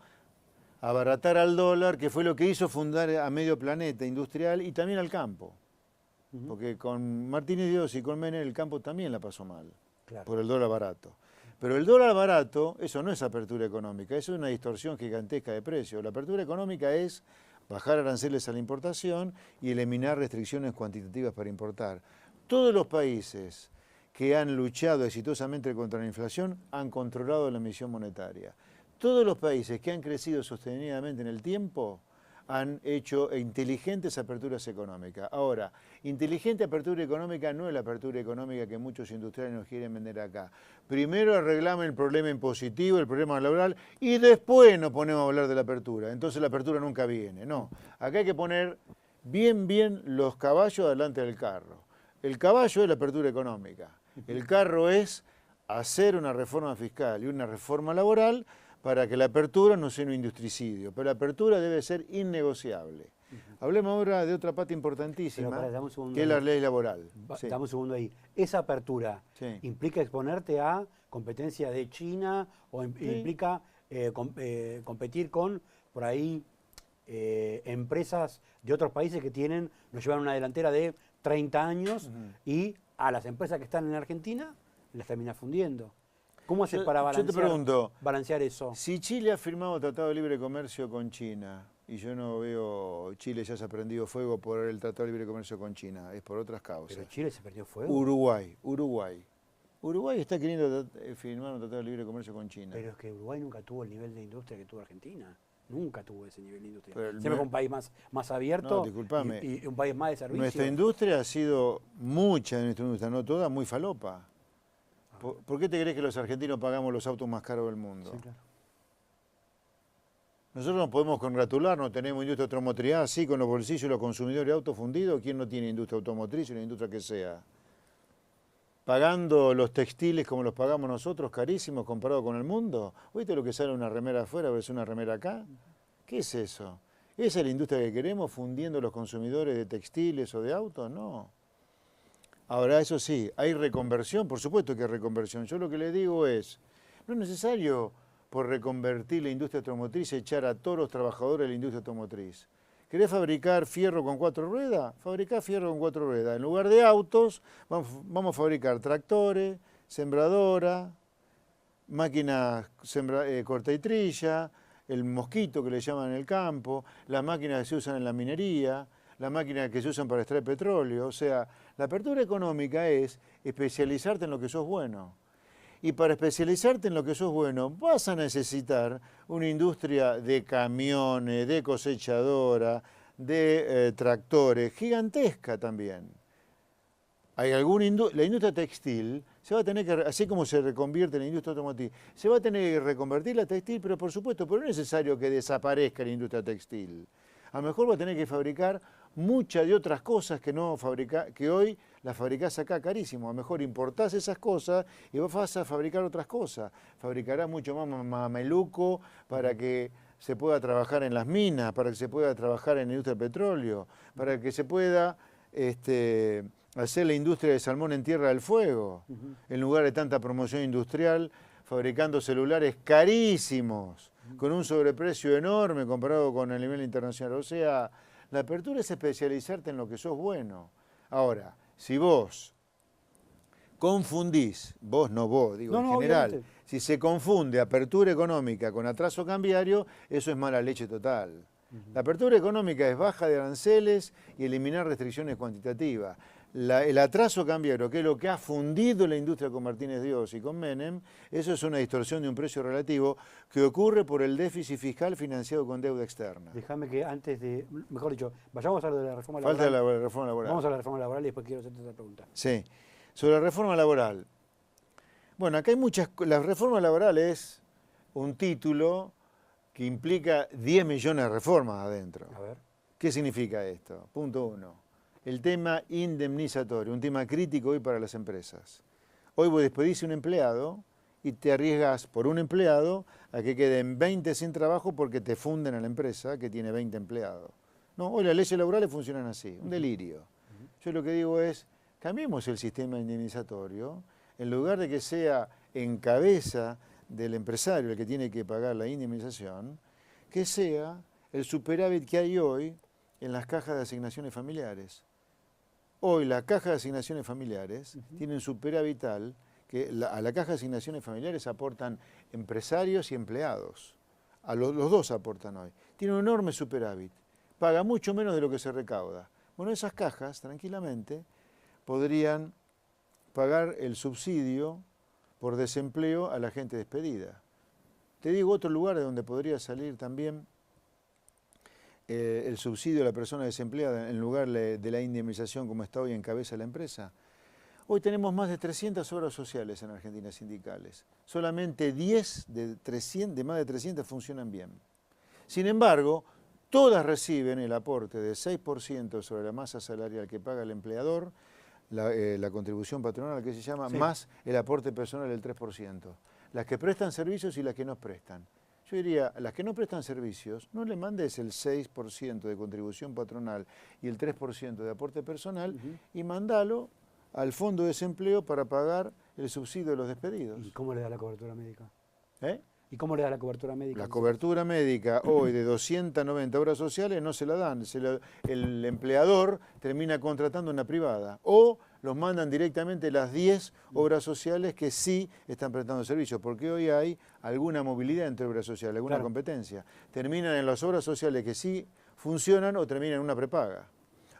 abaratar al dólar, que fue lo que hizo fundar a medio planeta industrial y también al campo. Porque con Martínez Dios y con Menem el campo también la pasó mal, claro, por el dólar barato. Pero el dólar barato, eso no es apertura económica, eso es una distorsión gigantesca de precios. La apertura económica es bajar aranceles a la importación y eliminar restricciones cuantitativas para importar. Todos los países que han luchado exitosamente contra la inflación han controlado la emisión monetaria. Todos los países que han crecido sostenidamente en el tiempo han hecho inteligentes aperturas económicas. Ahora, inteligente apertura económica no es la apertura económica que muchos industriales nos quieren vender acá. Primero arreglamos el problema impositivo, el problema laboral, y después nos ponemos a hablar de la apertura. Entonces la apertura nunca viene. No, acá hay que poner bien los caballos delante del carro. El caballo es la apertura económica. El carro es hacer una reforma fiscal y una reforma laboral para que la apertura no sea un industricidio, pero la apertura debe ser innegociable. Hablemos ahora de otra parte importantísima, que es la ley laboral. Dame un segundo ahí. ¿Esa apertura implica exponerte a competencia de China o implica competir con, por ahí, empresas de otros países que nos llevan una delantera de 30 años y a las empresas que están en Argentina las termina fundiendo? ¿Cómo haces para balancear eso? Si Chile ha firmado Tratado de Libre Comercio con China, y yo no veo Chile ya se ha prendido fuego por el Tratado de Libre Comercio con China, es por otras causas. ¿Pero Chile se prendió fuego? Uruguay está queriendo firmar un Tratado de Libre Comercio con China. Pero es que Uruguay nunca tuvo el nivel de industria que tuvo Argentina. Nunca tuvo ese nivel de industria. Siempre fue un país más abierto y un país más de servicio. Nuestra industria ha sido, mucha de nuestra industria, no toda, muy falopa. ¿Por qué te crees que los argentinos pagamos los autos más caros del mundo? Sí, claro. Nosotros nos podemos congratular, no tenemos industria automotriz, así con los bolsillos de los consumidores de autos fundidos. ¿Quién no tiene industria automotriz, una industria que sea? Pagando los textiles como los pagamos nosotros, carísimos comparado con el mundo. ¿Oíste lo que sale una remera afuera versus una remera acá? ¿Qué es eso? ¿Esa es la industria que queremos, fundiendo los consumidores de textiles o de autos? No. Ahora, eso sí, ¿hay reconversión? Por supuesto que hay reconversión. Yo lo que le digo es, no es necesario por reconvertir la industria automotriz echar a todos los trabajadores de la industria automotriz. ¿Querés fabricar fierro con 4 ruedas? Fabricá fierro con 4 ruedas. En lugar de autos, vamos a fabricar tractores, sembradora, máquinas corta y trilla, el mosquito que le llaman en el campo, las máquinas que se usan en la minería, las máquinas que se usan para extraer petróleo. O sea, la apertura económica es especializarte en lo que sos bueno. Y para especializarte en lo que sos bueno, vas a necesitar una industria de camiones, de cosechadora, de tractores, gigantesca también. Hay la industria textil se va a tener que, así como se reconvierte en la industria automotriz, se va a tener que reconvertir la textil, pero por supuesto, pero no es necesario que desaparezca la industria textil. A lo mejor va a tener que fabricar muchas de otras cosas que hoy las fabricás acá carísimo. A lo mejor importás esas cosas y vas a fabricar otras cosas. Fabricarás mucho más mameluco para que se pueda trabajar en las minas, para que se pueda trabajar en la industria del petróleo, para que se pueda hacer la industria de salmón en Tierra del Fuego, en lugar de tanta promoción industrial, fabricando celulares carísimos, con un sobreprecio enorme comparado con el nivel internacional. O sea, la apertura es especializarte en lo que sos bueno. Ahora, si vos confundís, vos no vos, digo en general, obviamente. Si se confunde apertura económica con atraso cambiario, eso es mala leche total. La apertura económica es baja de aranceles y eliminar restricciones cuantitativas. El atraso cambiario, que es lo que ha fundido la industria con Martínez Dios y con Menem, eso es una distorsión de un precio relativo que ocurre por el déficit fiscal financiado con deuda externa. Déjame que antes de, mejor dicho, vayamos a lo de la reforma laboral. Falta la reforma laboral. Vamos a la reforma laboral y después quiero hacerte esa pregunta. Sí, sobre la reforma laboral. Bueno, acá hay muchas... La reforma laboral es un título que implica 10 millones de reformas adentro. A ver. ¿Qué significa esto? Punto 1. El tema indemnizatorio, un tema crítico hoy para las empresas. Hoy vos despedís a un empleado y te arriesgas por un empleado a que queden 20 sin trabajo porque te funden a la empresa que tiene 20 empleados. No, hoy las leyes laborales funcionan así, un delirio. Yo lo que digo es, cambiemos el sistema indemnizatorio, en lugar de que sea en cabeza del empresario el que tiene que pagar la indemnización, que sea el superávit que hay hoy en las cajas de asignaciones familiares. Hoy la caja de asignaciones familiares tiene un superávit tal que a la caja de asignaciones familiares aportan empresarios y empleados. A los dos aportan hoy. Tiene un enorme superávit. Paga mucho menos de lo que se recauda. Bueno, esas cajas, tranquilamente, podrían pagar el subsidio por desempleo a la gente despedida. Te digo otro lugar de donde podría salir también el subsidio a la persona desempleada en lugar de la indemnización como está hoy en cabeza de la empresa. Hoy tenemos más de 300 obras sociales en Argentina sindicales. Solamente 10 de más de 300 funcionan bien. Sin embargo, todas reciben el aporte de 6% sobre la masa salarial que paga el empleador, la contribución patronal que se llama, sí, más el aporte personal del 3%. Las que prestan servicios y las que no prestan. Yo diría, a las que no prestan servicios, no le mandes el 6% de contribución patronal y el 3% de aporte personal y mandalo al fondo de desempleo para pagar el subsidio de los despedidos. ¿Y cómo le da la cobertura médica? ¿Eh? ¿Y cómo le da la cobertura médica? La cobertura médica hoy de 290 obras sociales no se la dan. El empleador termina contratando una privada. O los mandan directamente las 10 obras sociales que sí están prestando servicios. Porque hoy hay alguna movilidad entre obras sociales, alguna competencia. Terminan en las obras sociales que sí funcionan o terminan en una prepaga.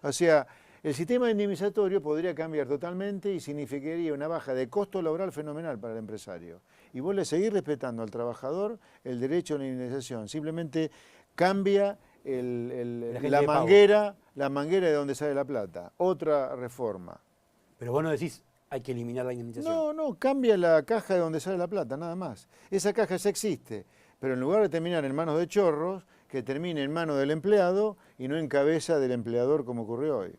O sea, el sistema indemnizatorio podría cambiar totalmente y significaría una baja de costo laboral fenomenal para el empresario. Y vos le seguís respetando al trabajador el derecho a la indemnización. Simplemente cambia la manguera de donde sale la plata. Otra reforma. Pero vos no decís hay que eliminar la indemnización. No, cambia la caja de donde sale la plata, nada más. Esa caja ya existe, pero en lugar de terminar en manos de chorros, que termine en manos del empleado y no en cabeza del empleador como ocurrió hoy.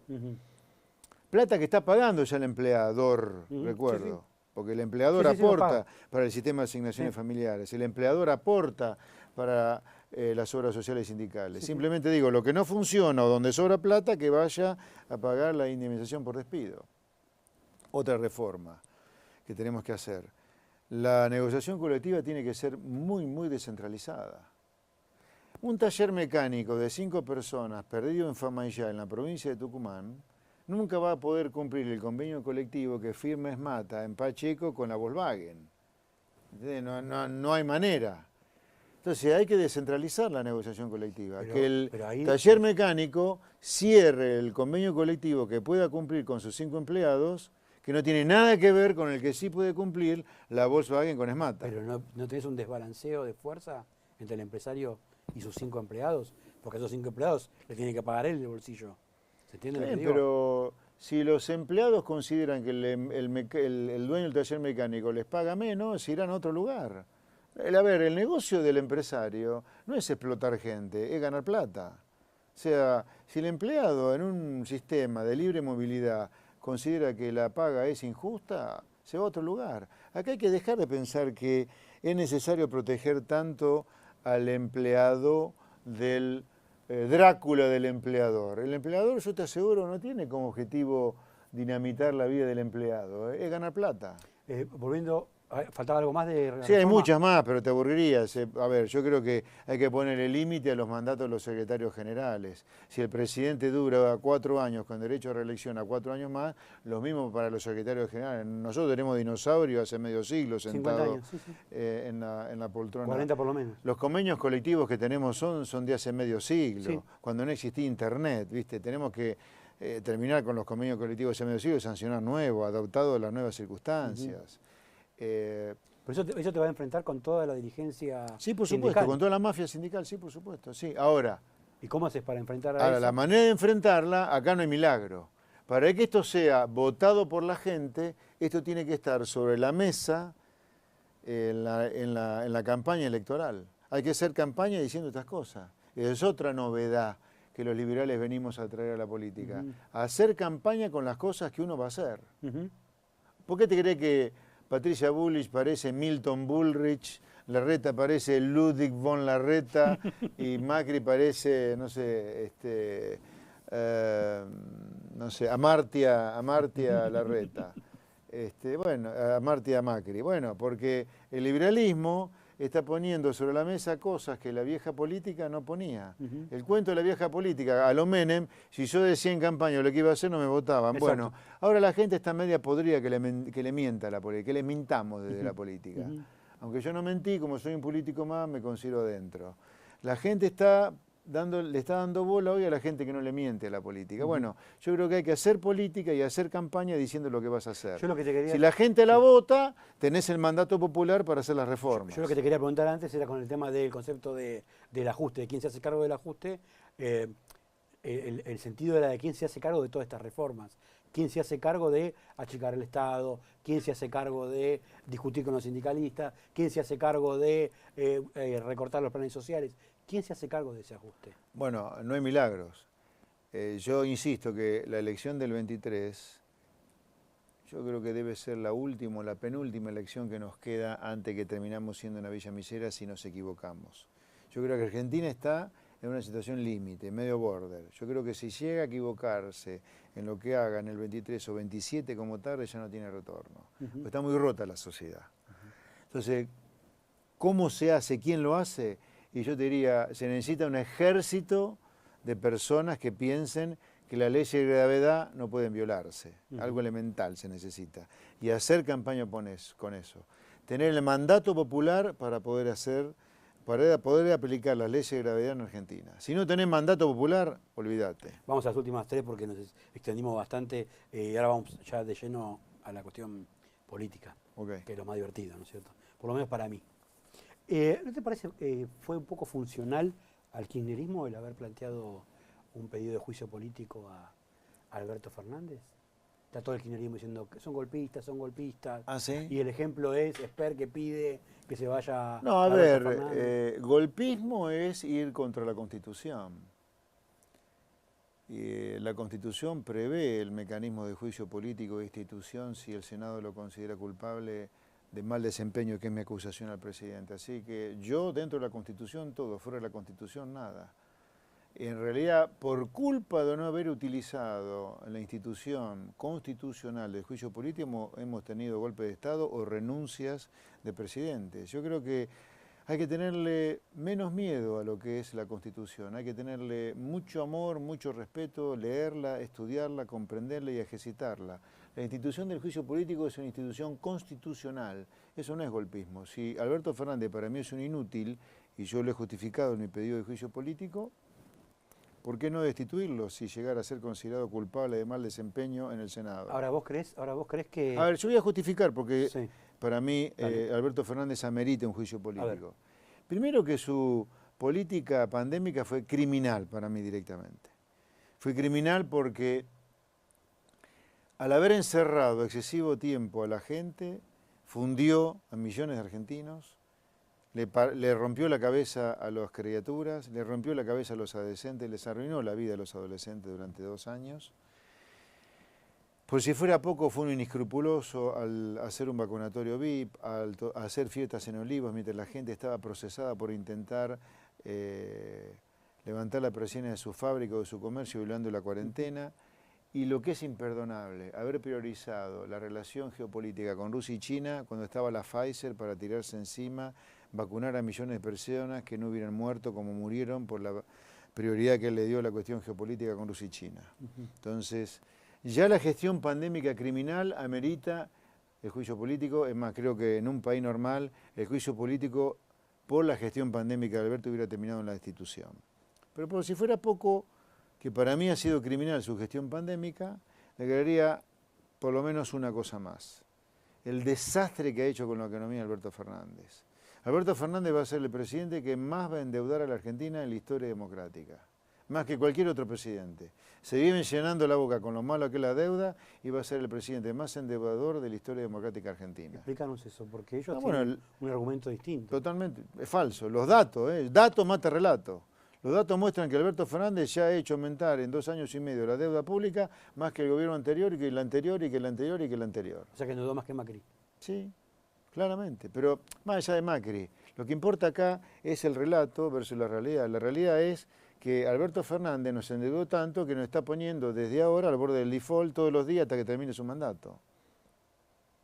Plata que está pagando ya el empleador, recuerdo. Sí. Porque el empleador aporta para el sistema de asignaciones familiares, el empleador aporta para las obras sociales sindicales. Simplemente digo, lo que no funciona o donde sobra plata, que vaya a pagar la indemnización por despido. Otra reforma que tenemos que hacer. La negociación colectiva tiene que ser muy, muy descentralizada. Un taller mecánico de 5 personas perdido en Famaillá, en la provincia de Tucumán, nunca va a poder cumplir el convenio colectivo que firma Esmata en Pacheco con la Volkswagen. No hay manera. Entonces hay que descentralizar la negociación colectiva, que el taller mecánico cierre el convenio colectivo que pueda cumplir con sus 5 empleados, que no tiene nada que ver con el que sí puede cumplir la Volkswagen con Esmata. Pero ¿no tenés un desbalanceo de fuerza entre el empresario y sus 5 empleados? Porque a esos 5 empleados le tiene que pagar él el bolsillo. ¿Se entiende lo que digo? Pero si los empleados consideran que el dueño del taller mecánico les paga menos, se irán a otro lugar. A ver, el negocio del empresario no es explotar gente, es ganar plata. O sea, si el empleado en un sistema de libre movilidad considera que la paga es injusta, se va a otro lugar. Acá hay que dejar de pensar que es necesario proteger tanto al empleado del Drácula del empleador. El empleador, yo te aseguro, no tiene como objetivo dinamitar la vida del empleado, es ganar plata. Volviendo, faltaba algo más de Sí, hay reforma? muchas más, pero te aburrirías. A ver, yo creo que hay que ponerle límite a los mandatos de los secretarios generales. Si el presidente dura 4 años con derecho a reelección a 4 años más, lo mismo para los secretarios generales. Nosotros tenemos dinosaurios hace medio siglo 50 sentados años, sí, sí. en la poltrona. 40 por lo menos. Los convenios colectivos que tenemos son de hace medio siglo, Sí. cuando no existía internet, ¿viste? Tenemos que terminar con los convenios colectivos de hace medio siglo y sancionar nuevos, adaptados a las nuevas circunstancias. Pero eso te va a enfrentar con toda la dirigencia Sí, por sindical. supuesto, con toda la mafia sindical, sí, por supuesto, sí. Ahora, ¿Y cómo haces para enfrentar a eso? la manera de enfrentarla, acá no hay milagro. Para que esto sea votado por la gente, esto tiene que estar sobre la mesa en la campaña electoral. Hay que hacer campaña diciendo estas cosas. Es otra novedad que los liberales venimos a traer a la política. Hacer campaña con las cosas que uno va a hacer. ¿Por qué te crees que Patricia Bullrich parece Milton Bullrich, Larreta parece Ludwig von Larreta y Macri parece, no sé, Amartya Larreta? Amartya Macri. Bueno, porque el liberalismo está poniendo sobre la mesa cosas que la vieja política no ponía. El cuento de la vieja política, a lo Menem, si yo decía en campaña lo que iba a hacer, no me votaban. Exacto. Bueno, ahora la gente está media podrida que le mienta a la política, que le mintamos desde la política. Aunque yo no mentí, como soy un político más, me considero dentro. La gente le está dando bola hoy a la gente que no le miente a la política. Bueno, yo creo que hay que hacer política y hacer campaña diciendo lo que vas a hacer. Yo lo que te quería... Si la gente la vota, tenés el mandato popular para hacer las reformas. Yo lo que te quería preguntar antes era con el tema del concepto del ajuste, de quién se hace cargo del ajuste, el sentido era de quién se hace cargo de todas estas reformas. ¿Quién se hace cargo de achicar el Estado? ¿Quién se hace cargo de discutir con los sindicalistas? ¿Quién se hace cargo de recortar los planes sociales? ¿Quién se hace cargo de ese ajuste? Bueno, no hay milagros. Yo insisto que la elección del 23, yo creo que debe ser la última o la penúltima elección que nos queda antes que terminamos siendo una villa misera si nos equivocamos. Yo creo que Argentina está en una situación límite, medio border. Yo creo que si llega a equivocarse en lo que haga en el 23 o 27 como tarde, ya no tiene retorno. Pues está muy rota la sociedad. Entonces, ¿cómo se hace? ¿Quién lo hace? Y yo te diría, se necesita un ejército de personas que piensen que las leyes de gravedad no pueden violarse. Algo elemental se necesita. Y hacer campaña con eso. Tener el mandato popular para poder aplicar las leyes de gravedad en Argentina. Si no tenés mandato popular, olvídate. Vamos a las últimas tres porque nos extendimos bastante y ahora vamos ya de lleno a la cuestión política, que es lo más divertido, ¿no es cierto? Por lo menos para mí. ¿No te parece que fue un poco funcional al kirchnerismo el haber planteado un pedido de juicio político a Alberto Fernández? Está todo el kirchnerismo diciendo que son golpistas. ¿Ah, sí? Y el ejemplo es Esper que pide que se vaya... No, a Alberto ver, Fernández. golpismo es ir contra la Constitución. Y la Constitución prevé el mecanismo de juicio político de institución si el Senado lo considera culpable de mal desempeño, que es mi acusación al presidente. Así que yo, dentro de la Constitución, todo, fuera de la Constitución, nada. En realidad, por culpa de no haber utilizado la institución constitucional del juicio político, hemos tenido golpe de Estado o renuncias de presidentes. Yo creo que hay que tenerle menos miedo a lo que es la Constitución, hay que tenerle mucho amor, mucho respeto, leerla, estudiarla, comprenderla y ejercitarla. La institución del juicio político es una institución constitucional, eso no es golpismo. Si Alberto Fernández para mí es un inútil, y yo lo he justificado en mi pedido de juicio político, ¿por qué no destituirlo si llegara a ser considerado culpable de mal desempeño en el Senado? Ahora vos crees que... A ver, yo voy a justificar porque Sí. para mí Alberto Fernández amerita un juicio político. Primero que su política pandémica fue criminal para mí directamente. Fue criminal porque al haber encerrado excesivo tiempo a la gente, fundió a millones de argentinos, le rompió la cabeza a las criaturas, le rompió la cabeza a los adolescentes, les arruinó la vida a los adolescentes durante 2 años. Por si fuera poco, fue un inescrupuloso al hacer un vacunatorio VIP, a hacer fiestas en Olivos, mientras la gente estaba procesada por intentar levantar la presión de su fábrica o de su comercio violando la cuarentena. Y lo que es imperdonable, haber priorizado la relación geopolítica con Rusia y China cuando estaba la Pfizer para tirarse encima, vacunar a millones de personas que no hubieran muerto como murieron por la prioridad que él le dio a la cuestión geopolítica con Rusia y China. Entonces, ya la gestión pandémica criminal amerita el juicio político. Es más, creo que en un país normal el juicio político por la gestión pandémica de Alberto hubiera terminado en la destitución. Pero por si fuera poco, que para mí ha sido criminal su gestión pandémica, le agregaría por lo menos una cosa más. El desastre que ha hecho con la economía Alberto Fernández. Alberto Fernández va a ser el presidente que más va a endeudar a la Argentina en la historia democrática. Más que cualquier otro presidente. Se viven llenando la boca con lo malo que es la deuda y va a ser el presidente más endeudador de la historia democrática argentina. Explícanos eso, porque ellos tienen un argumento distinto. Totalmente, es falso. Los datos, dato mata relato. Los datos muestran que Alberto Fernández ya ha hecho aumentar en 2 años y medio la deuda pública más que el gobierno anterior y que el anterior y que el anterior y que el anterior. O sea que endeudó más que Macri. Sí, claramente. Pero más allá de Macri, lo que importa acá es el relato versus la realidad. La realidad es que Alberto Fernández nos endeudó tanto que nos está poniendo desde ahora al borde del default todos los días hasta que termine su mandato.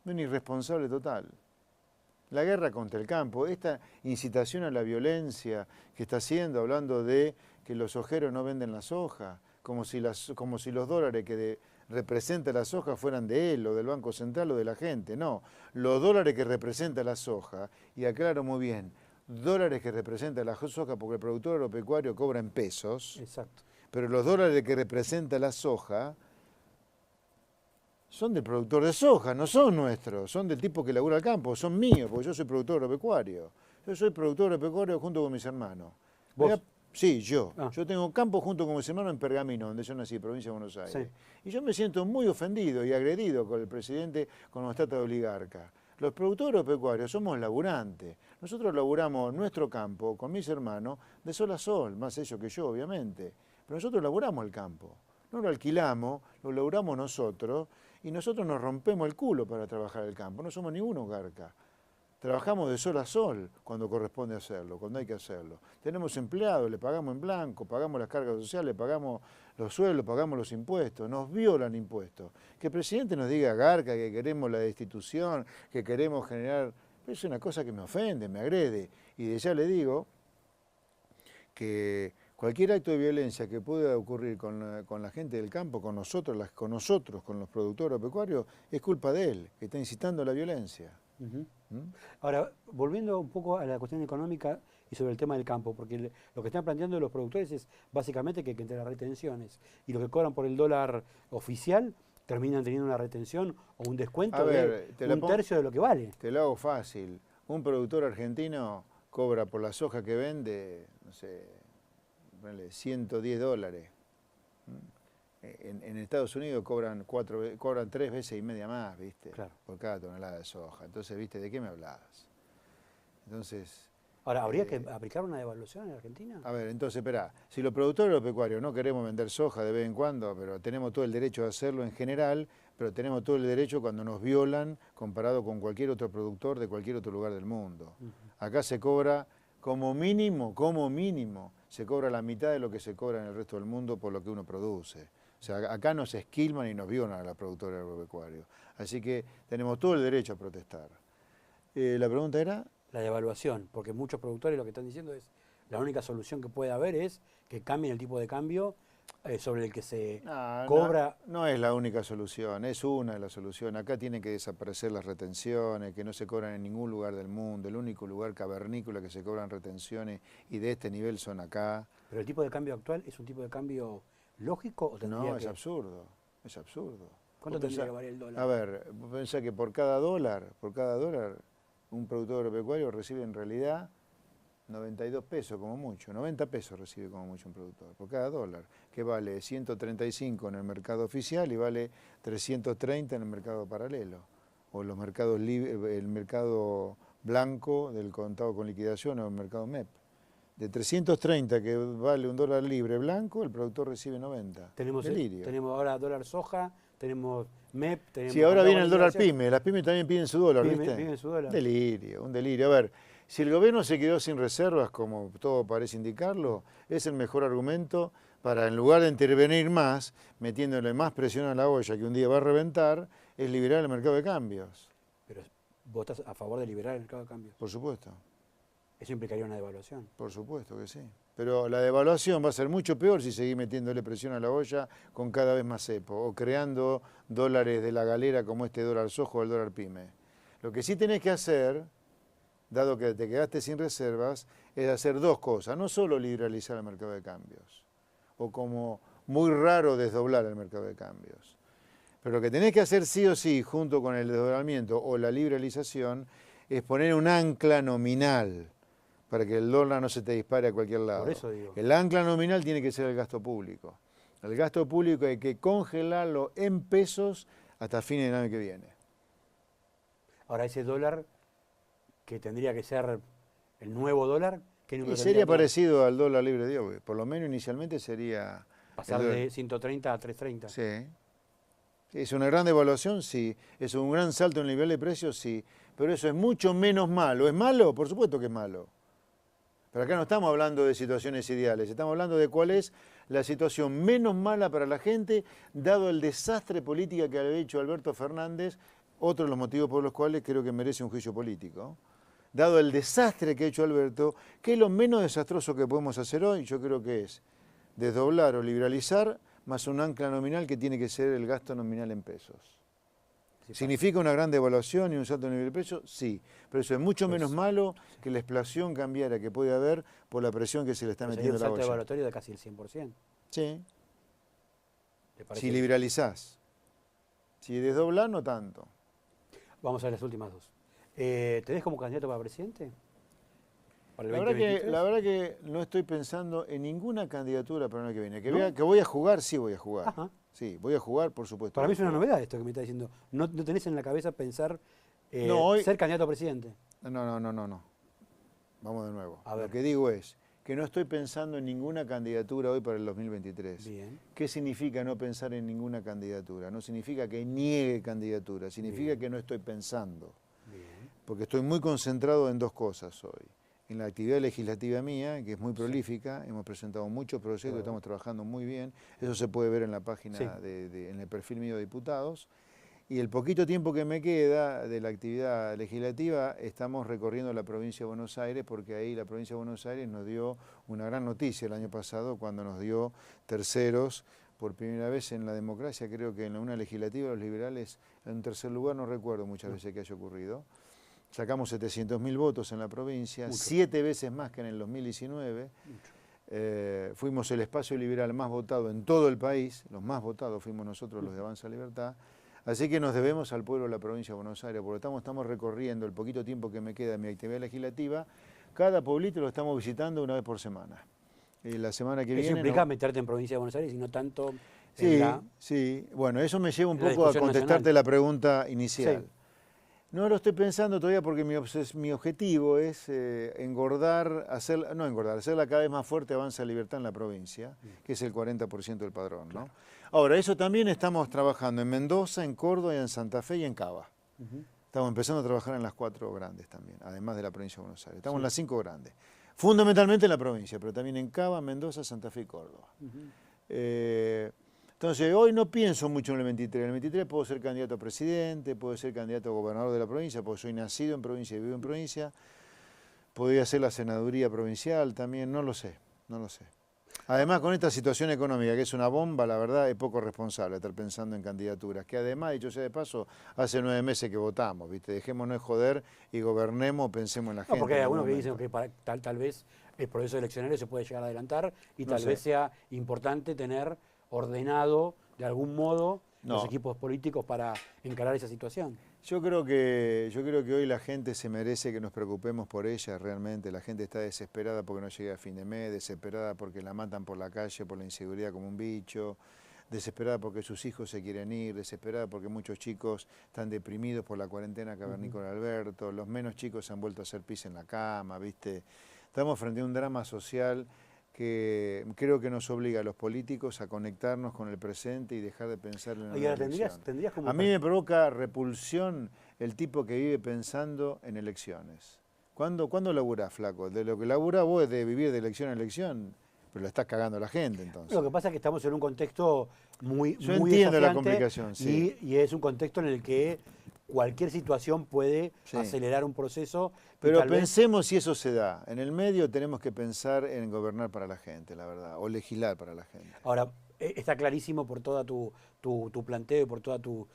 Un irresponsable total. La guerra contra el campo, esta incitación a la violencia que está haciendo, hablando de que los sojeros no venden la soja, como si los dólares que representa la soja fueran de él o del Banco Central o de la gente. No, los dólares que representa la soja, y aclaro muy bien, dólares que representa la soja porque el productor agropecuario cobra en pesos. Exacto. Pero los dólares que representa la soja son del productor de soja, no son nuestros, son del tipo que labura el campo, son míos, porque yo soy productor agropecuario. Yo soy productor agropecuario junto con mis hermanos. ¿Vos? Sí, yo. Ah. Yo tengo campo junto con mis hermanos en Pergamino, donde yo nací, provincia de Buenos Aires. Sí. Y yo me siento muy ofendido y agredido con el presidente cuando nos trata de oligarca. Los productores agropecuarios somos laburantes. Nosotros laburamos nuestro campo con mis hermanos de sol a sol, más ellos que yo, obviamente. Pero nosotros laburamos el campo. No lo alquilamos, lo laburamos nosotros y nosotros nos rompemos el culo para trabajar el campo. No somos ningún oligarca. Trabajamos de sol a sol cuando corresponde hacerlo, cuando hay que hacerlo. Tenemos empleados, le pagamos en blanco, pagamos las cargas sociales, pagamos los sueldos, pagamos los impuestos, nos violan impuestos. Que el presidente nos diga garca, que queremos la destitución, que queremos generar... Es una cosa que me ofende, me agrede. Y de ya le digo que cualquier acto de violencia que pueda ocurrir con la gente del campo, con nosotros, con los productores agropecuarios, es culpa de él, que está incitando a la violencia. Ahora, volviendo un poco a la cuestión económica y sobre el tema del campo, porque lo que están planteando los productores es básicamente que entre las retenciones y lo que cobran por el dólar oficial terminan teniendo una retención o un descuento de un tercio de lo que vale. Te lo hago fácil. Un productor argentino cobra por la soja que vende, no sé, $110. En Estados Unidos cobran 3 veces y media más, ¿viste? Claro. Por cada tonelada de soja. Entonces, ¿viste? ¿De qué me hablabas? Entonces... Ahora, ¿habría que aplicar una devaluación en Argentina? A ver, entonces, esperá. Si los productores agropecuarios no queremos vender soja de vez en cuando, pero tenemos todo el derecho de hacerlo en general, pero tenemos todo el derecho cuando nos violan comparado con cualquier otro productor de cualquier otro lugar del mundo. Acá se cobra como mínimo, se cobra la mitad de lo que se cobra en el resto del mundo por lo que uno produce. O sea, acá nos esquilman y nos violan a los productores agropecuarios. Así que tenemos todo el derecho a protestar. La pregunta era... La devaluación, porque muchos productores lo que están diciendo es la única solución que puede haber es que cambien el tipo de cambio sobre el que se cobra. No es la única solución, es una de las soluciones. Acá tienen que desaparecer las retenciones, que no se cobran en ningún lugar del mundo. El único lugar cavernícola que se cobran retenciones y de este nivel son acá. ¿Pero el tipo de cambio actual es un tipo de cambio lógico o tendría No, es absurdo, es absurdo. ¿Cuánto tendría que valer el dólar? A ver, pensá que por cada dólar, un productor agropecuario recibe en realidad 92 pesos como mucho, 90 pesos recibe como mucho un productor, por cada dólar, que vale 135 en el mercado oficial y vale 330 en el mercado paralelo, o los mercados el mercado blanco del contado con liquidación o el mercado MEP. De 330 que vale un dólar libre blanco, el productor recibe 90. Tenemos ahora dólar soja tenemos MEP, tenemos... Sí, ahora viene el dólar liquidación. PYME. Las PYME también piden su dólar, Pyme, ¿viste? pyme su dólar. Un delirio, un delirio. A ver, si el gobierno se quedó sin reservas, como todo parece indicarlo, es el mejor argumento para, en lugar de intervenir más, metiéndole más presión a la olla que un día va a reventar, es liberar el mercado de cambios. Pero vos estás a favor de liberar el mercado de cambios. Por supuesto, Eso implicaría una devaluación. por supuesto que sí. Pero la devaluación va a ser mucho peor si seguís metiéndole presión a la olla con cada vez más cepo, o creando dólares de la galera como este dólar sojo o el dólar pyme. Lo que sí tenés que hacer, dado que te quedaste sin reservas, es hacer dos cosas. No solo liberalizar el mercado de cambios, o como muy raro desdoblar el mercado de cambios. Pero lo que tenés que hacer sí o sí, junto con el desdoblamiento o la liberalización, es poner un ancla nominal para que el dólar no se te dispare a cualquier lado. Por eso digo. El ancla nominal tiene que ser el gasto público. El gasto público hay que congelarlo en pesos hasta fin del año que viene. Ahora, ese dólar que tendría que ser el nuevo dólar, ¿qué número Y tendría sería que tener? parecido al dólar libre de hoy. Por lo menos inicialmente sería... Pasar el dólar. de 130 a 330. Sí. Sí, ¿es una gran devaluación? Sí. ¿Es un gran salto en el nivel de precios? Sí. Pero eso es mucho menos malo. ¿Es malo? Por supuesto que es malo. Pero acá no estamos hablando de situaciones ideales, estamos hablando de cuál es la situación menos mala para la gente, dado el desastre político que había hecho Alberto Fernández, otro de los motivos por los cuales creo que merece un juicio político. Dado el desastre que ha hecho Alberto, ¿qué es lo menos desastroso que podemos hacer hoy? Yo creo que es desdoblar o liberalizar, más un ancla nominal que tiene que ser el gasto nominal en pesos. Sí, ¿Significa una gran devaluación y un salto en el nivel de precio? Sí, pero eso es mucho Pues- menos malo que la explosión cambiaria que puede haber por la presión que se le está pero sería metiendo un a la salto olla. devaluatorio de casi el 100%. Sí, ¿Te parece? si liberalizás. Si desdoblás, no tanto. Vamos a ver las últimas dos. ¿Te ves como candidato para presidente? ¿Para el La verdad, 2023? la verdad que no estoy pensando en ninguna candidatura para el año que viene. ¿No? Que voy a jugar, sí voy a jugar. Ajá. Sí, voy a jugar, por supuesto. Para mí es voy a una jugar. novedad esto que me está diciendo. No tenés en la cabeza pensar No, hoy- ser candidato a presidente. No. Vamos de nuevo. A ver. Lo que digo es que no estoy pensando en ninguna candidatura hoy para el 2023. Bien. ¿Qué significa no pensar en ninguna candidatura? No significa que niegue candidatura, significa Bien. que no estoy pensando. Bien. Porque estoy muy concentrado en dos cosas hoy. En la actividad legislativa mía, que es muy prolífica, hemos presentado muchos proyectos, Claro. estamos trabajando muy bien. Eso se puede ver en la página, Sí. en el perfil mío de diputados. Y el poquito tiempo que me queda de la actividad legislativa, estamos recorriendo la provincia de Buenos Aires, porque ahí la provincia de Buenos Aires nos dio una gran noticia el año pasado, cuando nos dio terceros por primera vez en la democracia. Creo que en una legislativa los liberales en tercer lugar, no recuerdo muchas veces que haya ocurrido. Sacamos 700.000 votos en la provincia, Mucho. 7 veces más que en el 2019. Fuimos el espacio liberal más votado en todo el país, los más votados fuimos nosotros los de Avanza Libertad. Así que nos debemos al pueblo de la provincia de Buenos Aires, porque estamos recorriendo el poquito tiempo que me queda de mi actividad legislativa. Cada pueblito lo estamos visitando una vez por semana. Y la semana que Eso viene... implica meterte en provincia de Buenos Aires y no tanto en Sí, la... sí. Bueno, eso me lleva un en la poco a discusión contestarte nacional. la pregunta inicial. Sí. No lo estoy pensando todavía porque mi objetivo es hacerla cada vez más fuerte Avanza Libertad en la provincia, que es el 40% del padrón, ¿no? Ahora, eso también estamos trabajando en Mendoza, en Córdoba, en Santa Fe y en Cava. Ujú. Estamos empezando a trabajar en las 4 grandes también, además de la provincia de Buenos Aires. Estamos Sí. en las 5 grandes. Fundamentalmente en la provincia, pero también en Cava, Mendoza, Santa Fe y Córdoba. Entonces, hoy no pienso mucho en el 23. En el 23 puedo ser candidato a presidente, puedo ser candidato a gobernador de la provincia, porque soy nacido en provincia y vivo en provincia. Podría ser la senaduría provincial también, no lo sé. Además, con esta situación económica, que es una bomba, la verdad es poco responsable estar pensando en candidaturas. Que además, dicho sea de paso, hace 9 meses que votamos, ¿viste? Dejémonos de joder y gobernemos, pensemos en la gente. No, porque hay en algunos algún que dicen momento. que tal vez el proceso eleccionario se puede llegar a adelantar y No tal sé. vez sea importante tener ordenado de algún modo los No. equipos políticos para encarar esa situación. Yo creo que hoy la gente se merece que nos preocupemos por ella realmente. La gente está desesperada porque no llega a fin de mes, desesperada porque la matan por la calle, por la inseguridad como un bicho, desesperada porque sus hijos se quieren ir, desesperada porque muchos chicos están deprimidos por la cuarentena cavernícola Alberto, los menos chicos se han vuelto a hacer pis en la cama, ¿viste? Estamos frente a un drama social que creo que nos obliga a los políticos a conectarnos con el presente y dejar de pensar en la Oye, elección. tendrías como... A mí me provoca repulsión el tipo que vive pensando en elecciones. ¿Cuándo laburás, flaco? De lo que laburás vos es de vivir de elección en elección, pero la estás cagando a la gente entonces. Lo que pasa es que estamos en un contexto muy Yo entiendo la desafiante complicación, sí. y es un contexto en el que cualquier situación puede Sí. acelerar un proceso. Y Pero tal vez- pensemos si eso se da. En el medio tenemos que pensar en gobernar para la gente, la verdad, o legislar para la gente. Ahora, está clarísimo por toda tu planteo y por toda tu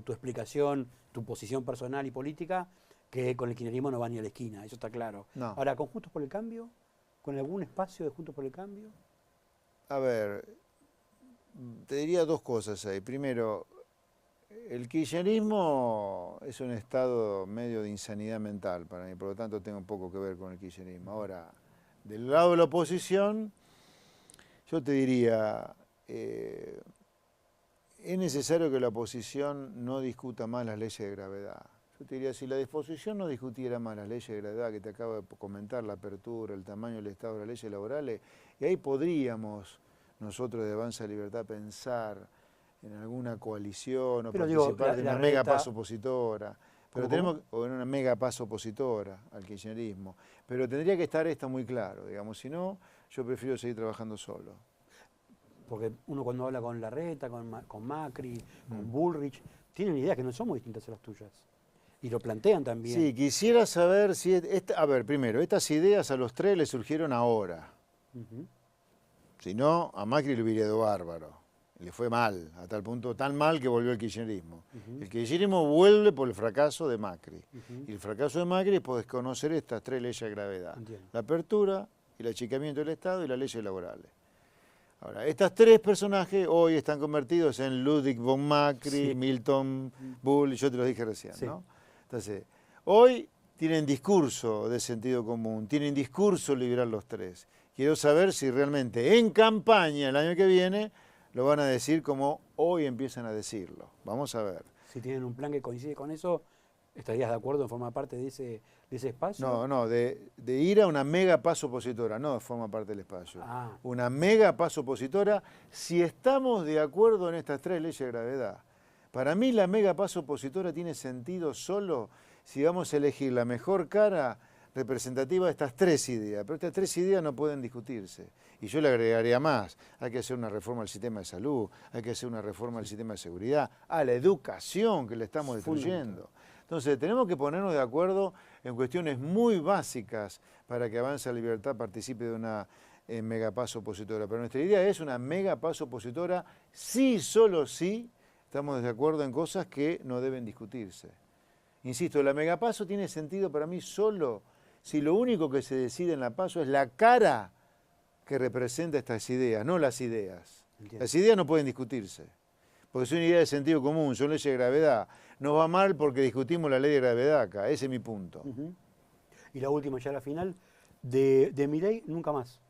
explicación, tu posición personal y política, que con el kirchnerismo no va ni a la esquina, eso está claro. No. Ahora, ¿con Juntos por el Cambio? ¿Con algún espacio de Juntos por el Cambio? A ver, te diría dos cosas ahí. Primero, el kirchnerismo es un estado medio de insanidad mental para mí, por lo tanto tengo un poco que ver con el kirchnerismo. Ahora, del lado de la oposición, yo te diría, es necesario que la oposición no discuta más las leyes de gravedad. Yo te diría, si la oposición no discutiera más las leyes de gravedad que te acabo de comentar, la apertura, el tamaño del Estado, las leyes laborales, y ahí podríamos nosotros de Avanza Libertad pensar en alguna coalición o Pero digo, participar de la una mega reta- paz opositora. Pero ¿Cómo? o en una mega paz opositora al kirchnerismo. Pero tendría que estar esto muy claro, digamos, si no, yo prefiero seguir trabajando solo. Porque uno cuando habla con Larreta, con Macri, con Bullrich, tienen ideas que no son muy distintas a las tuyas. Y lo plantean también. Sí, quisiera saber si... a ver, primero, estas ideas a los tres le surgieron ahora. Ujú. Si no, a Macri le hubiera ido bárbaro. Le fue mal, a tal punto, tan mal que volvió el kirchnerismo. El kirchnerismo vuelve por el fracaso de Macri. Y el fracaso de Macri es por desconocer estas tres leyes de gravedad. Entiendo. La apertura, el achicamiento del Estado y las leyes laborales. Ahora, estos tres personajes hoy están convertidos en Ludwig von Macri, Sí. Milton Bull, yo te lo dije recién, Sí. ¿no? Entonces, hoy tienen discurso de sentido común, tienen discurso liberal los tres. Quiero saber si realmente en campaña el año que viene lo van a decir como hoy empiezan a decirlo. Vamos a ver. Si tienen un plan que coincide con eso, ¿estarías de acuerdo en formar parte de ese espacio? No, de ir a una mega paz opositora, no forma parte del espacio. Ah. Una mega paz opositora si estamos de acuerdo en estas tres leyes de gravedad. Para mí la mega paz opositora tiene sentido solo si vamos a elegir la mejor cara representativa de estas tres ideas. Pero estas tres ideas no pueden discutirse. Y yo le agregaría más. Hay que hacer una reforma al sistema de salud, hay que hacer una reforma al sistema de seguridad, a la educación que le estamos destruyendo. Entonces tenemos que ponernos de acuerdo en cuestiones muy básicas para que Avanza Libertad participe de una mega paz opositora. Pero nuestra idea es una mega paz opositora sí, solo sí, estamos de acuerdo en cosas que no deben discutirse. Insisto, la megapaso tiene sentido para mí solo si lo único que se decide en la paso es la cara que representa estas ideas, no las ideas. Entiendo. Las ideas no pueden discutirse, porque son ideas de sentido común, son leyes de gravedad. Nos va mal porque discutimos la ley de gravedad acá, ese es mi punto. Ujú. Y la última, ya la final, de Milei nunca más.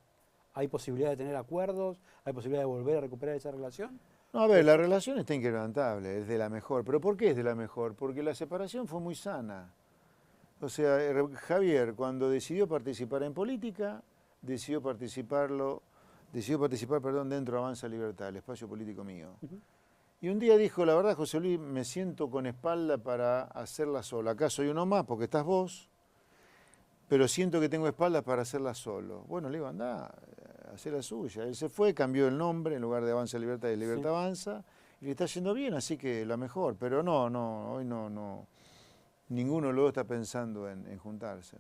¿Hay posibilidad de tener acuerdos? ¿Hay posibilidad de volver a recuperar esa relación? No, a ver, la relación está inquebrantable, es de la mejor. ¿Pero por qué es de la mejor? Porque la separación fue muy sana. O sea, Javier, cuando decidió participar en política, decidió participar, dentro de Avanza Libertad, el espacio político mío. Y un día dijo, la verdad, José Luis, me siento con espalda para hacerla sola. Acá soy uno más porque estás vos, pero siento que tengo espaldas para hacerla solo. Bueno, le digo, andá, hacer la suya. Él se fue, cambió el nombre, en lugar de Avanza Libertad, de Libertad Avanza, y le está yendo bien, así que la mejor. Pero hoy no. Ninguno de los dos está pensando en juntarse.